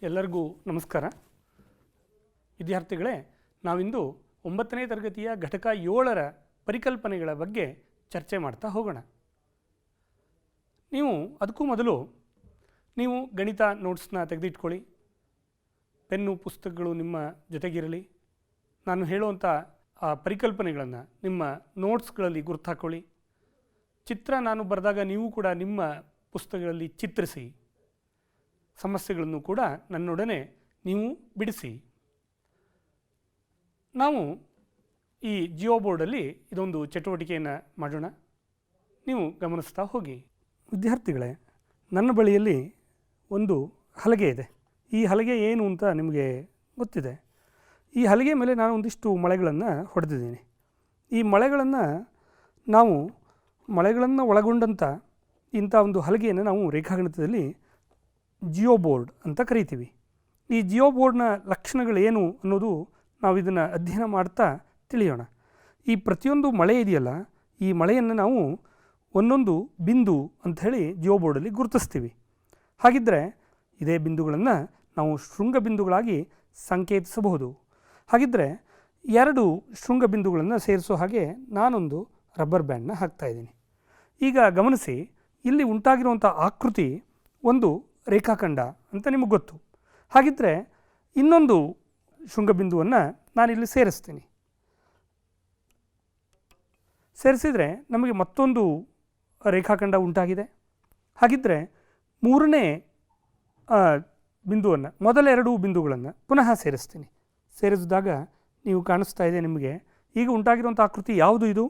ಎಲ್ಲರಿಗೂ ನಮಸ್ಕಾರ. ವಿದ್ಯಾರ್ಥಿಗಳೇ, ನಾವಿಂದು 9ನೇ ತರಗತಿಯ ಘಟಕ 7ರ ಪರಿಕಲ್ಪನೆಗಳ ಬಗ್ಗೆ ಚರ್ಚೆ ಮಾಡ್ತಾ ಹೋಗೋಣ. ಅದಕ್ಕೂ ಮೊದಲು ನೀವು ಗಣಿತ ನೋಟ್ಸ್ನ ತೆಗೆದಿಟ್ಕೊಳ್ಳಿ. ಪೆನ್ನು ಪುಸ್ತಕಗಳು ನಿಮ್ಮ ಜೊತೆಗಿರಲಿ. ನಾನು ಹೇಳುವಂಥ ಆ ಪರಿಕಲ್ಪನೆಗಳನ್ನು ನಿಮ್ಮ ನೋಟ್ಸ್ಗಳಲ್ಲಿ ಗುರ್ತು ಹಾಕ್ಕೊಳ್ಳಿ. ಚಿತ್ರ ನಾನು ಬರೆದಾಗ ನೀವು ಕೂಡ ನಿಮ್ಮ ಪುಸ್ತಕಗಳಲ್ಲಿ ಚಿತ್ರಿಸಿ. ಸಮಸ್ಯೆಗಳನ್ನು ಕೂಡ ನನ್ನೊಡನೆ ನೀವು ಬಿಡಿಸಿ. ನಾವು ಈ ಜಿಯೋ ಬೋರ್ಡಲ್ಲಿ ಇದೊಂದು ಚಟುವಟಿಕೆಯನ್ನು ಮಾಡೋಣ. ನೀವು ಗಮನಿಸ್ತಾ ಹೋಗಿ. ವಿದ್ಯಾರ್ಥಿಗಳೇ, ನನ್ನ ಬಳಿಯಲ್ಲಿ ಒಂದು ಹಲಗೆ ಇದೆ. ಈ ಹಲಗೆ ಏನು ಅಂತ ನಿಮಗೆ ಗೊತ್ತಿದೆ. ಈ ಹಲಗೆ ಮೇಲೆ ನಾನು ಒಂದಿಷ್ಟು ಮಳೆಗಳನ್ನು ಹೊಡೆದಿದ್ದೀನಿ. ಈ ಮಳೆಗಳನ್ನು ಒಳಗೊಂಡಂಥ ಇಂಥ ಒಂದು ಹಲಗೆಯನ್ನು ನಾವು ರೇಖಾಗಣಿತದಲ್ಲಿ ಜಿಯೋ ಬೋರ್ಡ್ ಅಂತ ಕರಿತೀವಿ. ಈ ಜಿಯೋ ಬೋರ್ಡ್ನ ಲಕ್ಷಣಗಳೇನು ಅನ್ನೋದು ನಾವು ಇದನ್ನು ಅಧ್ಯಯನ ಮಾಡ್ತಾ ತಿಳಿಯೋಣ. ಈ ಪ್ರತಿಯೊಂದು ಮಳೆ ಇದೆಯಲ್ಲ, ಈ ಮಳೆಯನ್ನು ನಾವು ಒಂದೊಂದು ಬಿಂದು ಅಂಥೇಳಿ ಜಿಯೋ ಬೋರ್ಡಲ್ಲಿ ಗುರುತಿಸ್ತೀವಿ. ಹಾಗಿದ್ದರೆ ಇದೇ ಬಿಂದುಗಳನ್ನು ನಾವು ಶೃಂಗ ಬಿಂದುಗಳಾಗಿ ಸಂಕೇತಿಸಬಹುದು. ಹಾಗಿದ್ದರೆ 2 ಶೃಂಗ ಬಿಂದುಗಳನ್ನು ಸೇರಿಸೋ ಹಾಗೆ ನಾನೊಂದು ರಬ್ಬರ್ ಬ್ಯಾಂಡನ್ನ ಹಾಕ್ತಾಯಿದ್ದೀನಿ. ಈಗ ಗಮನಿಸಿ, ಇಲ್ಲಿ ಉಂಟಾಗಿರುವಂಥ ಆಕೃತಿ ಒಂದು ರೇಖಾಖಂಡ ಅಂತ ನಿಮಗೆ ಗೊತ್ತು. ಹಾಗಿದ್ದರೆ ಇನ್ನೊಂದು ಶೃಂಗಬಿಂದುವನ್ನು ನಾನಿಲ್ಲಿ ಸೇರಿಸ್ತೀನಿ. ಸೇರಿಸಿದರೆ ನಮಗೆ ಮತ್ತೊಂದು ರೇಖಾಖಂಡ ಉಂಟಾಗಿದೆ. ಹಾಗಿದ್ದರೆ 3ನೇ ಬಿಂದುವನ್ನು, ಮೊದಲ 2 ಬಿಂದುಗಳನ್ನು ಪುನಃ ಸೇರಿಸ್ತೀನಿ. ಸೇರಿಸಿದಾಗ ನೀವು ಕಾಣಿಸ್ತಾ ಇದೆ ನಿಮಗೆ ಈಗ ಉಂಟಾಗಿರುವಂಥ ಆಕೃತಿ ಯಾವುದು? ಇದು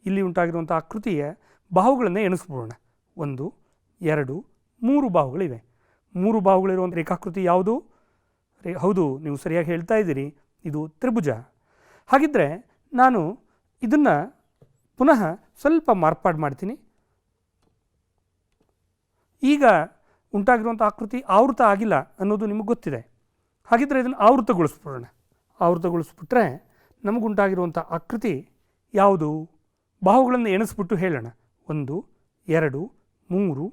ಇಲ್ಲಿ ಉಂಟಾಗಿರುವಂಥ ಆಕೃತಿಯ ಬಾಹುಗಳನ್ನು ಎಣಿಸ್ಬೋಣ. 1, 2, 3 ಬಾಹುಗಳಿವೆ. 3 ಬಾಹುಗಳಿರುವಂಥ ರೇಖಾಕೃತಿ ಯಾವುದು? ಹೌದು, ನೀವು ಸರಿಯಾಗಿ ಹೇಳ್ತಾ ಇದ್ದೀರಿ, ಇದು ತ್ರಿಭುಜ. ಹಾಗಿದ್ದರೆ ನಾನು ಇದನ್ನು ಪುನಃ ಸ್ವಲ್ಪ ಮಾರ್ಪಾಡು ಮಾಡ್ತೀನಿ. ಈಗ ಉಂಟಾಗಿರುವಂಥ ಆಕೃತಿ ಆವೃತ ಆಗಿಲ್ಲ ಅನ್ನೋದು ನಿಮಗೆ ಗೊತ್ತಿದೆ. ಹಾಗಿದ್ದರೆ ಇದನ್ನು ಆವೃತಗೊಳಿಸ್ಬಿಡೋಣ. ಆವೃತಗೊಳಿಸ್ಬಿಟ್ರೆ ನಮಗುಂಟಾಗಿರುವಂಥ ಆಕೃತಿ ಯಾವುದು? ಬಾಹುಗಳನ್ನು ಎಣಿಸ್ಬಿಟ್ಟು ಹೇಳೋಣ. 1, 2, 3,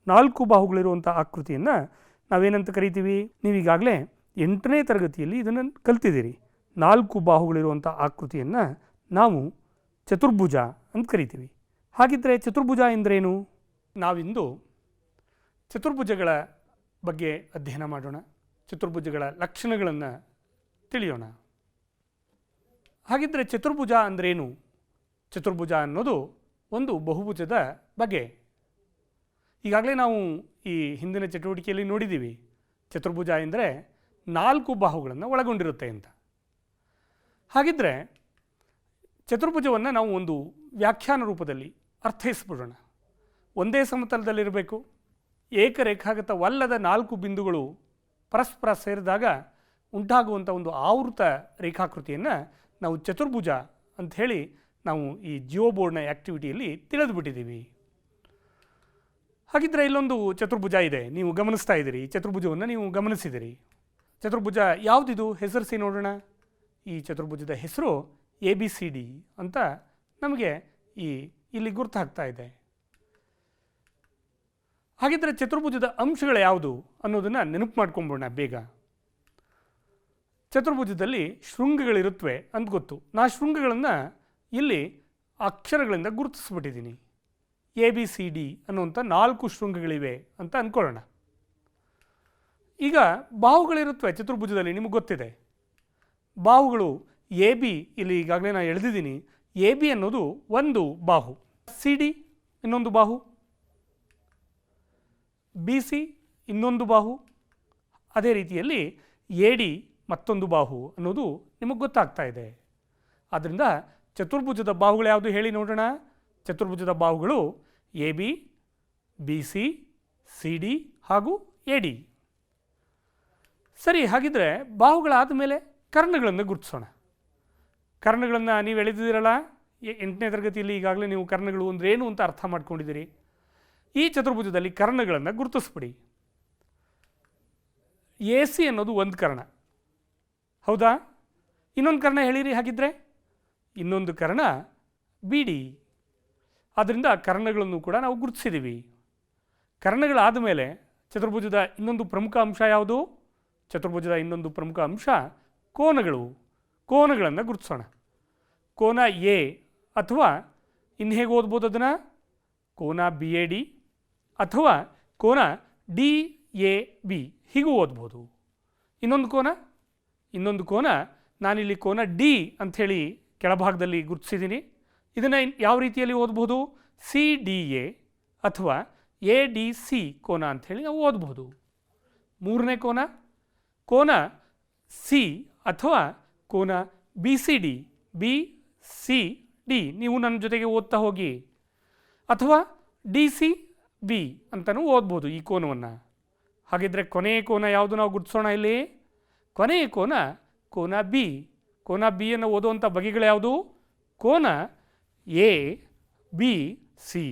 4 ಬಾಹುಗಳಿರುವಂಥ ಆಕೃತಿಯನ್ನು ನಾವೇನಂತ ಕರಿತೀವಿ? ನೀವೀಗಾಗಲೇ 8ನೇ ತರಗತಿಯಲ್ಲಿ ಇದನ್ನು ಕಲ್ತಿದ್ದೀರಿ. 4 ಬಾಹುಗಳಿರುವಂಥ ಆಕೃತಿಯನ್ನು ನಾವು ಚತುರ್ಭುಜ ಅಂತ ಕರಿತೀವಿ. ಹಾಗಿದ್ದರೆ ಚತುರ್ಭುಜ ಎಂದರೇನು? ನಾವಿಂದು ಚತುರ್ಭುಜಗಳ ಬಗ್ಗೆ ಅಧ್ಯಯನ ಮಾಡೋಣ. ಚತುರ್ಭುಜಗಳ ಲಕ್ಷಣಗಳನ್ನು ತಿಳಿಯೋಣ. ಹಾಗಿದ್ದರೆ ಚತುರ್ಭುಜ ಅಂದ್ರೇನು? ಚತುರ್ಭುಜ ಅನ್ನೋದು ಒಂದು ಬಹುಭುಜದ ಬಗೆ. ಈಗಾಗಲೇ ನಾವು ಈ ಹಿಂದಿನ ಚಟುವಟಿಕೆಯಲ್ಲಿ ನೋಡಿದ್ದೀವಿ, ಚತುರ್ಭುಜ ಎಂದರೆ 4 ಬಾಹುಗಳನ್ನು ಒಳಗೊಂಡಿರುತ್ತೆ ಅಂತ. ಹಾಗಿದ್ದರೆ ಚತುರ್ಭುಜವನ್ನು ನಾವು ಒಂದು ವ್ಯಾಖ್ಯಾನ ರೂಪದಲ್ಲಿ ಅರ್ಥೈಸ್ಬಿಡೋಣ. ಒಂದೇ ಸಮತಲದಲ್ಲಿರಬೇಕು. ಏಕರೇಖಾಗತವಲ್ಲದ 4 ಬಿಂದುಗಳು ಪರಸ್ಪರ ಸೇರಿದಾಗ ಉಂಟಾಗುವಂಥ ಒಂದು ಆವೃತ ರೇಖಾಕೃತಿಯನ್ನು ನಾವು ಚತುರ್ಭುಜ ಅಂಥೇಳಿ ನಾವು ಈ ಜಿಯೋ ಬೋರ್ಡ್ನ ಆ್ಯಕ್ಟಿವಿಟಿಯಲ್ಲಿ ತಿಳಿದುಬಿಟ್ಟಿದ್ದೀವಿ. ಹಾಗಿದ್ದರೆ ಇಲ್ಲೊಂದು ಚತುರ್ಭುಜ ಇದೆ, ನೀವು ಗಮನಿಸ್ತಾ ಇದ್ದೀರಿ. ಈ ಚತುರ್ಭುಜವನ್ನು ನೀವು ಗಮನಿಸಿದಿರಿ. ಚತುರ್ಭುಜ ಯಾವುದಿದು? ಹೆಸರಿಸಿ ನೋಡೋಣ. ಈ ಚತುರ್ಭುಜದ ಹೆಸರು ABCD ಅಂತ ನಮಗೆ ಇಲ್ಲಿ ಗುರ್ತು ಹಾಕ್ತಾ ಇದೆ. ಹಾಗಿದ್ದರೆ ಚತುರ್ಭುಜದ ಅಂಶಗಳು ಯಾವುದು ಅನ್ನೋದನ್ನು ನೆನಪು ಮಾಡ್ಕೊಂಬೋಣ ಬೇಗ. ಚತುರ್ಭುಜದಲ್ಲಿ ಶೃಂಗಗಳಿರುತ್ತವೆ ಅಂತ ಗೊತ್ತು. ನಾ ಶೃಂಗಗಳನ್ನು ಇಲ್ಲಿ ಅಕ್ಷರಗಳಿಂದ ಗುರುತಿಸ್ಬಿಟ್ಟಿದ್ದೀನಿ. ABCD ಅನ್ನುವಂಥ 4 ಶೃಂಗಗಳಿವೆ ಅಂತ ಅಂದ್ಕೊಳ್ಳೋಣ. ಈಗ ಬಾಹುಗಳಿರುತ್ತವೆ ಚತುರ್ಭುಜದಲ್ಲಿ, ನಿಮಗೆ ಗೊತ್ತಿದೆ. ಬಾಹುಗಳು AB ಇಲ್ಲಿ ಈಗಾಗಲೇ ನಾನು ಎಳೆದಿದ್ದೀನಿ. AB ಅನ್ನೋದು ಒಂದು ಬಾಹು, CD ಇನ್ನೊಂದು ಬಾಹು, BC ಇನ್ನೊಂದು ಬಾಹು, ಅದೇ ರೀತಿಯಲ್ಲಿ AD ಮತ್ತೊಂದು ಬಾಹು ಅನ್ನೋದು ನಿಮಗೆ ಗೊತ್ತಾಗ್ತಾ ಇದೆ. ಆದ್ದರಿಂದ ಚತುರ್ಭುಜದ ಬಾಹುಗಳು ಯಾವುದು ಹೇಳಿ ನೋಡೋಣ. ಚತುರ್ಭುಜದ ಬಾಹುಗಳು AB, BC, CD ಹಾಗೂ AD. ಸರಿ, ಹಾಗಿದ್ದರೆ ಬಾಹುಗಳಾದ ಮೇಲೆ ಕರ್ಣಗಳನ್ನು ಗುರುತಿಸೋಣ. ಕರ್ಣಗಳನ್ನು ನೀವು ಎಳೆದಿದ್ದೀರಲ್ಲ 8ನೇ ತರಗತಿಯಲ್ಲಿ, ಈಗಾಗಲೇ ನೀವು ಕರ್ಣಗಳು ಅಂದ್ರೇನು ಅಂತ ಅರ್ಥ ಮಾಡ್ಕೊಂಡಿದ್ದೀರಿ. ಈ ಚತುರ್ಭುಜದಲ್ಲಿ ಕರ್ಣಗಳನ್ನು ಗುರುತಿಸ್ಬಿಡಿ. AC ಅನ್ನೋದು ಒಂದು ಕರ್ಣ, ಹೌದಾ? ಇನ್ನೊಂದು ಕರ್ಣ ಹೇಳಿರಿ. ಹಾಗಿದ್ದರೆ ಇನ್ನೊಂದು ಕರ್ಣ BD. ಆದ್ದರಿಂದ ಕರ್ಣಗಳನ್ನು ಕೂಡ ನಾವು ಗುರುತಿಸಿದ್ದೀವಿ. ಕರ್ಣಗಳಾದ ಮೇಲೆ ಚತುರ್ಭುಜದ ಇನ್ನೊಂದು ಪ್ರಮುಖ ಅಂಶ ಯಾವುದು? ಚತುರ್ಭುಜದ ಇನ್ನೊಂದು ಪ್ರಮುಖ ಅಂಶ ಕೋನಗಳು. ಕೋನಗಳನ್ನು ಗುರುತಿಸೋಣ. ಕೋನ ಎ ಅಥವಾ ಇನ್ನು ಹೇಗೆ ಓದ್ಬೋದು ಅದನ್ನು? ಕೋನ ಬಿ ಎ ಡಿ ಅಥವಾ ಕೋನ ಡಿ ಎ ಬಿ ಹೀಗೂ ಓದ್ಬೋದು. ಇನ್ನೊಂದು ಕೋನ ನಾನಿಲ್ಲಿ ಕೋನ ಡಿ ಅಂಥೇಳಿ ಕೆಳಭಾಗದಲ್ಲಿ ಗುರುತಿಸಿದ್ದೀನಿ. ಇದನ್ನು ಯಾವ ರೀತಿಯಲ್ಲಿ ಓದ್ಬೋದು? ಸಿ ಡಿ ಎ ಅಥವಾ ಎ ಡಿ ಸಿ ಕೋನ ಅಂಥೇಳಿ ನಾವು ಓದ್ಬೋದು. ಮೂರನೇ ಕೋನ ಸಿ ಅಥವಾ ಕೋನ ಬಿ ಸಿ ಡಿ ನೀವು ನನ್ನ ಜೊತೆಗೆ ಓದ್ತಾ ಹೋಗಿ, ಅಥವಾ ಡಿ ಸಿ ಬಿ ಅಂತಲೂ ಓದ್ಬೋದು ಈ ಕೋನವನ್ನು. ಹಾಗಿದ್ರೆ ಕೊನೆಯ ಕೋನ ಯಾವುದು ನಾವು ಗುರುತಿಸೋಣ ಇಲ್ಲಿ? ಕೊನೆಯ ಕೋನ ಬಿ. ಕೋನ ಬಿಯನ್ನು ಓದುವಂಥ ಬಗೆಗಳು ಯಾವುದು? ಕೋನ ಎ ಬಿ ಸಿ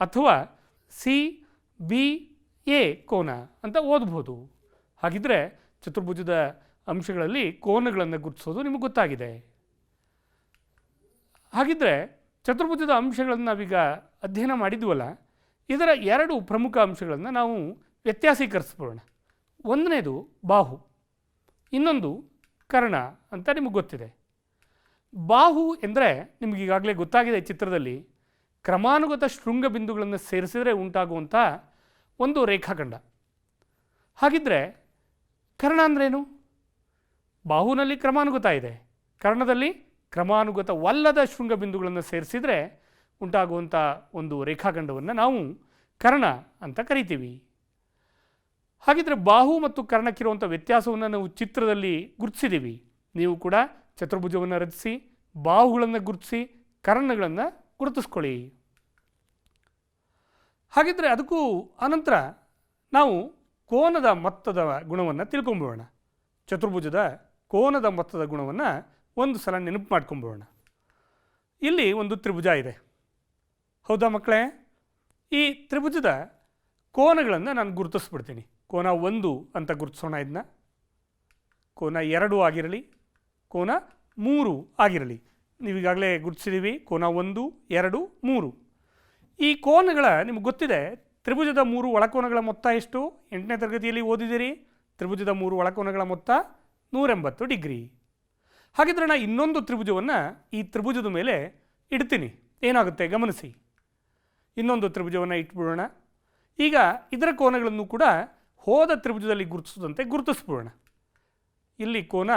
ಅಥವಾ ಸಿ ಬಿ ಎ ಕೋನ ಅಂತ ಓದ್ಬೋದು. ಹಾಗಿದ್ರೆ ಚತುರ್ಭುಜದ ಅಂಶಗಳಲ್ಲಿ ಕೋನಗಳನ್ನು ಗುರುತಿಸೋದು ನಿಮಗೆ ಗೊತ್ತಾಗಿದೆ. ಹಾಗಿದ್ರೆ ಚತುರ್ಭುಜದ ಅಂಶಗಳನ್ನು ನಾವೀಗ ಅಧ್ಯಯನ ಮಾಡಿದ್ವಲ್ಲ, ಇದರ ಎರಡು ಪ್ರಮುಖ ಅಂಶಗಳನ್ನು ನಾವು ವ್ಯತ್ಯಾಸೀಕರಿಸ್ಬೋಣ. ಒಂದನೇದು ಬಾಹು, ಇನ್ನೊಂದು ಕರ್ಣ ಅಂತ ನಿಮಗೆ ಗೊತ್ತಿದೆ. ಬಾಹು ಎಂದರೆ ನಿಮಗೀಗಾಗಲೇ ಗೊತ್ತಾಗಿದೆ, ಚಿತ್ರದಲ್ಲಿ ಕ್ರಮಾನುಗತ ಶೃಂಗ ಬಿಂದುಗಳನ್ನು ಸೇರಿಸಿದರೆ ಉಂಟಾಗುವಂಥ ಒಂದು ರೇಖಾಖಂಡ. ಹಾಗಿದ್ರೆ ಕರ್ಣ ಅಂದ್ರೇನು? ಬಾಹುನಲ್ಲಿ ಕ್ರಮಾನುಗತ ಇದೆ, ಕರ್ಣದಲ್ಲಿ ಕ್ರಮಾನುಗತವಲ್ಲದ ಶೃಂಗ ಬಿಂದುಗಳನ್ನು ಸೇರಿಸಿದರೆ ಉಂಟಾಗುವಂಥ ಒಂದು ರೇಖಾಖಂಡವನ್ನು ನಾವು ಕರ್ಣ ಅಂತ ಕರಿತೀವಿ. ಹಾಗಿದ್ರೆ ಬಾಹು ಮತ್ತು ಕರ್ಣಕ್ಕಿರುವಂಥ ವ್ಯತ್ಯಾಸವನ್ನು ನಾವು ಚಿತ್ರದಲ್ಲಿ ಗುರುತಿಸಿದ್ದೀವಿ. ನೀವು ಕೂಡ ಚತುರ್ಭುಜವನ್ನು ರಚಿಸಿ ಬಾಹುಗಳನ್ನು ಗುರುತಿಸಿ ಕರ್ಣಗಳನ್ನು ಗುರುತಿಸ್ಕೊಳ್ಳಿ. ಹಾಗಿದ್ರೆ ಅದಕ್ಕೂ ಅನಂತರ ನಾವು ಕೋನದ ಮೊತ್ತದ ಗುಣವನ್ನು ತಿಳ್ಕೊಂಬೋಣ. ಚತುರ್ಭುಜದ ಕೋನದ ಮೊತ್ತದ ಗುಣವನ್ನು ಒಂದು ಸಲ ನೆನಪು ಮಾಡ್ಕೊಂಬೋಣ. ಇಲ್ಲಿ ಒಂದು ತ್ರಿಭುಜ ಇದೆ, ಹೌದಾ ಮಕ್ಕಳೇ? ಈ ತ್ರಿಭುಜದ ಕೋನಗಳನ್ನು ನಾನು ಗುರುತಿಸ್ಬಿಡ್ತೀನಿ. ಕೋನ 1 ಅಂತ ಗುರುತಿಸೋಣ. ಇದನ್ನ ಕೋನ 2 ಆಗಿರಲಿ, ಕೋನ 3 ಆಗಿರಲಿ. ನೀವೀಗಾಗಲೇ ಗುರುತಿಸಿದ್ದೀವಿ ಕೋನ 1, 2, 3. ಈ ಕೋನಗಳ ನಿಮಗೆ ಗೊತ್ತಿದೆ, ತ್ರಿಭುಜದ 3 ಒಳಕೋನಗಳ ಮೊತ್ತ ಎಷ್ಟು? 8ನೇ ತರಗತಿಯಲ್ಲಿ ಓದಿದ್ದೀರಿ. ತ್ರಿಭುಜದ 3 ಒಳಕೋನಗಳ ಮೊತ್ತ 180 ಡಿಗ್ರಿ. ಹಾಗಿದ್ರೆ ನಾನು ಇನ್ನೊಂದು ತ್ರಿಭುಜವನ್ನು ಈ ತ್ರಿಭುಜದ ಮೇಲೆ ಇಡ್ತೀನಿ. ಏನಾಗುತ್ತೆ ಗಮನಿಸಿ. ಇನ್ನೊಂದು ತ್ರಿಭುಜವನ್ನು ಇಟ್ಬಿಡೋಣ. ಈಗ ಇದರ ಕೋನಗಳನ್ನು ಕೂಡ ಹೋದ ತ್ರಿಭುಜದಲ್ಲಿ ಗುರುತಿಸಿದಂತೆ ಗುರುತಿಸ್ಬಿಡೋಣ. ಇಲ್ಲಿ ಕೋನ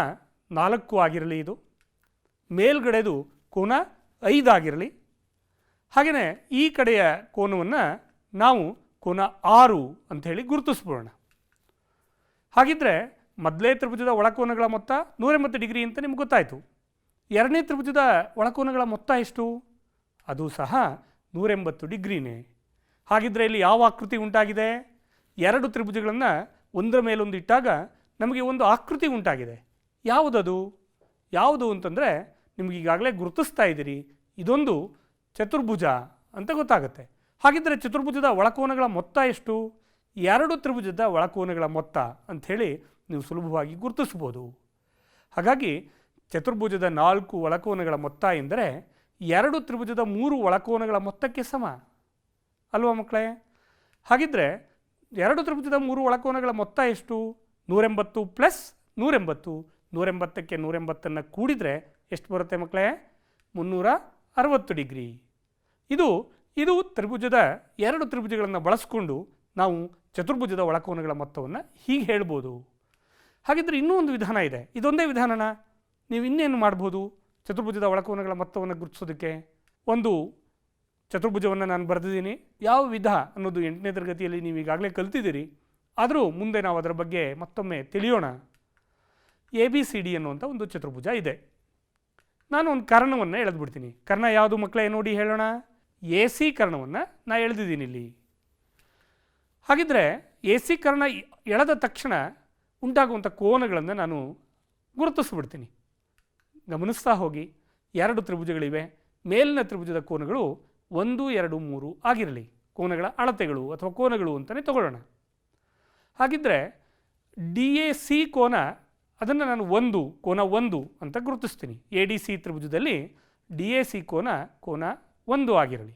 4 ಆಗಿರಲಿ, ಇದು ಮೇಲ್ಗಡೆದು ಕೋನ 5 ಆಗಿರಲಿ. ಹಾಗೆಯೇ ಈ ಕಡೆಯ ಕೋನವನ್ನು ನಾವು ಕೋನ 6 ಅಂಥೇಳಿ ಗುರುತಿಸ್ಬಿಡೋಣ. ಹಾಗಿದ್ರೆ ಮೊದಲೇ ತ್ರಿಭುಜದ ಒಳಕೋನಗಳ ಮೊತ್ತ 180 ಡಿಗ್ರಿ ಅಂತ ನಿಮ್ಗೆ ಗೊತ್ತಾಯಿತು. ಎರಡನೇ ತ್ರಿಭುಜದ ಒಳಕೋನಗಳ ಮೊತ್ತ ಎಷ್ಟು? ಅದು ಸಹ 180 ಡಿಗ್ರಿನೇ. ಹಾಗಿದ್ರೆ ಇಲ್ಲಿ ಯಾವ ಆಕೃತಿ ಉಂಟಾಗಿದೆ? ಎರಡು ತ್ರಿಭುಜಗಳನ್ನು ಒಂದರ ಮೇಲೊಂದು ಇಟ್ಟಾಗ ನಮಗೆ ಒಂದು ಆಕೃತಿ ಉಂಟಾಗಿದೆ. ಯಾವುದದು? ಯಾವುದು ಅಂತಂದರೆ ನಿಮ್ಗೆ ಈಗಾಗಲೇ ಗುರುತಿಸ್ತಾ ಇದ್ದೀರಿ, ಇದೊಂದು ಚತುರ್ಭುಜ ಅಂತ ಗೊತ್ತಾಗುತ್ತೆ. ಹಾಗಿದ್ದರೆ ಚತುರ್ಭುಜದ ಒಳಕೋನಗಳ ಮೊತ್ತ ಎಷ್ಟು? ಎರಡು ತ್ರಿಭುಜದ ಒಳಕೋನಗಳ ಮೊತ್ತ ಅಂಥೇಳಿ ನೀವು ಸುಲಭವಾಗಿ ಗುರುತಿಸ್ಬೋದು. ಹಾಗಾಗಿ ಚತುರ್ಭುಜದ 4 ಒಳಕೋನಗಳ ಮೊತ್ತ ಎಂದರೆ ಎರಡು ತ್ರಿಭುಜದ 3 ಒಳಕೋನಗಳ ಮೊತ್ತಕ್ಕೆ ಸಮ ಅಲ್ವಾ ಮಕ್ಕಳೇ? ಹಾಗಿದ್ದರೆ ಎರಡು ತ್ರಿಭುಜದ 3 ಒಳಕೋನಗಳ ಮೊತ್ತ ಎಷ್ಟು? 180 ಪ್ಲಸ್ 180. 180ಕ್ಕೆ 180 ಕೂಡಿದರೆ ಎಷ್ಟು ಬರುತ್ತೆ ಮಕ್ಕಳೇ? 360 ಡಿಗ್ರಿ. ಇದು ತ್ರಿಭುಜದ ಎರಡು ತ್ರಿಭುಜಗಳನ್ನು ಬಳಸಿಕೊಂಡು ನಾವು ಚತುರ್ಭುಜದ ಒಳಕೋನಗಳ ಮೊತ್ತವನ್ನು ಹೀಗೆ ಹೇಳ್ಬೋದು. ಹಾಗಿದ್ರೆ ಇನ್ನೂ ಒಂದು ವಿಧಾನ ಇದೆ. ಇದೊಂದೇ ವಿಧಾನನ ನೀವು ಇನ್ನೇನು ಮಾಡ್ಬೋದು ಚತುರ್ಭುಜದ ಒಳಕೋನಗಳ ಮೊತ್ತವನ್ನು ಗುರುತಿಸೋದಕ್ಕೆ? ಒಂದು ಚತುರ್ಭುಜವನ್ನು ನಾನು ಬರೆದಿದ್ದೀನಿ. ಯಾವ ವಿಧ ಅನ್ನೋದು 8ನೇ ತರಗತಿಯಲ್ಲಿ ನೀವು ಈಗಾಗಲೇ ಕಲ್ತಿದ್ದೀರಿ. ಆದರೂ ಮುಂದೆ ನಾವು ಅದರ ಬಗ್ಗೆ ಮತ್ತೊಮ್ಮೆ ತಿಳಿಯೋಣ. ABCD ಅನ್ನುವಂಥ ಒಂದು ಚತುರ್ಭುಜ ಇದೆ. ನಾನು ಒಂದು ಕರ್ಣವನ್ನು ಎಳೆದ್ಬಿಡ್ತೀನಿ. ಕರ್ಣ ಯಾವುದು ಮಕ್ಕಳೇ ನೋಡಿ ಹೇಳೋಣ? AC ಕರ್ಣವನ್ನು ನಾನು ಎಳೆದಿದ್ದೀನಿ ಇಲ್ಲಿ. ಹಾಗಿದ್ರೆ AC ಕರ್ಣ ಎಳೆದ ತಕ್ಷಣ ಉಂಟಾಗುವಂಥ ಕೋನಗಳನ್ನು ನಾನು ಗುರುತಿಸ್ಬಿಡ್ತೀನಿ. ಗಮನಿಸ್ತಾ ಹೋಗಿ. ಎರಡು ತ್ರಿಭುಜಗಳಿವೆ. ಮೇಲಿನ ತ್ರಿಭುಜದ ಕೋನಗಳು 1, 2, 3 ಆಗಿರಲಿ. ಕೋನಗಳ ಅಳತೆಗಳು ಅಥವಾ ಕೋನಗಳು ಅಂತಲೇ ತಗೊಳ್ಳೋಣ. ಹಾಗಿದ್ದರೆ DAC ಕೋನ, ಅದನ್ನು ನಾನು ಕೋನ 1 ಅಂತ ಗುರುತಿಸ್ತೀನಿ. ADC ತ್ರಿಭುಜದಲ್ಲಿ DAC ಕೋನ 1 ಆಗಿರಲಿ.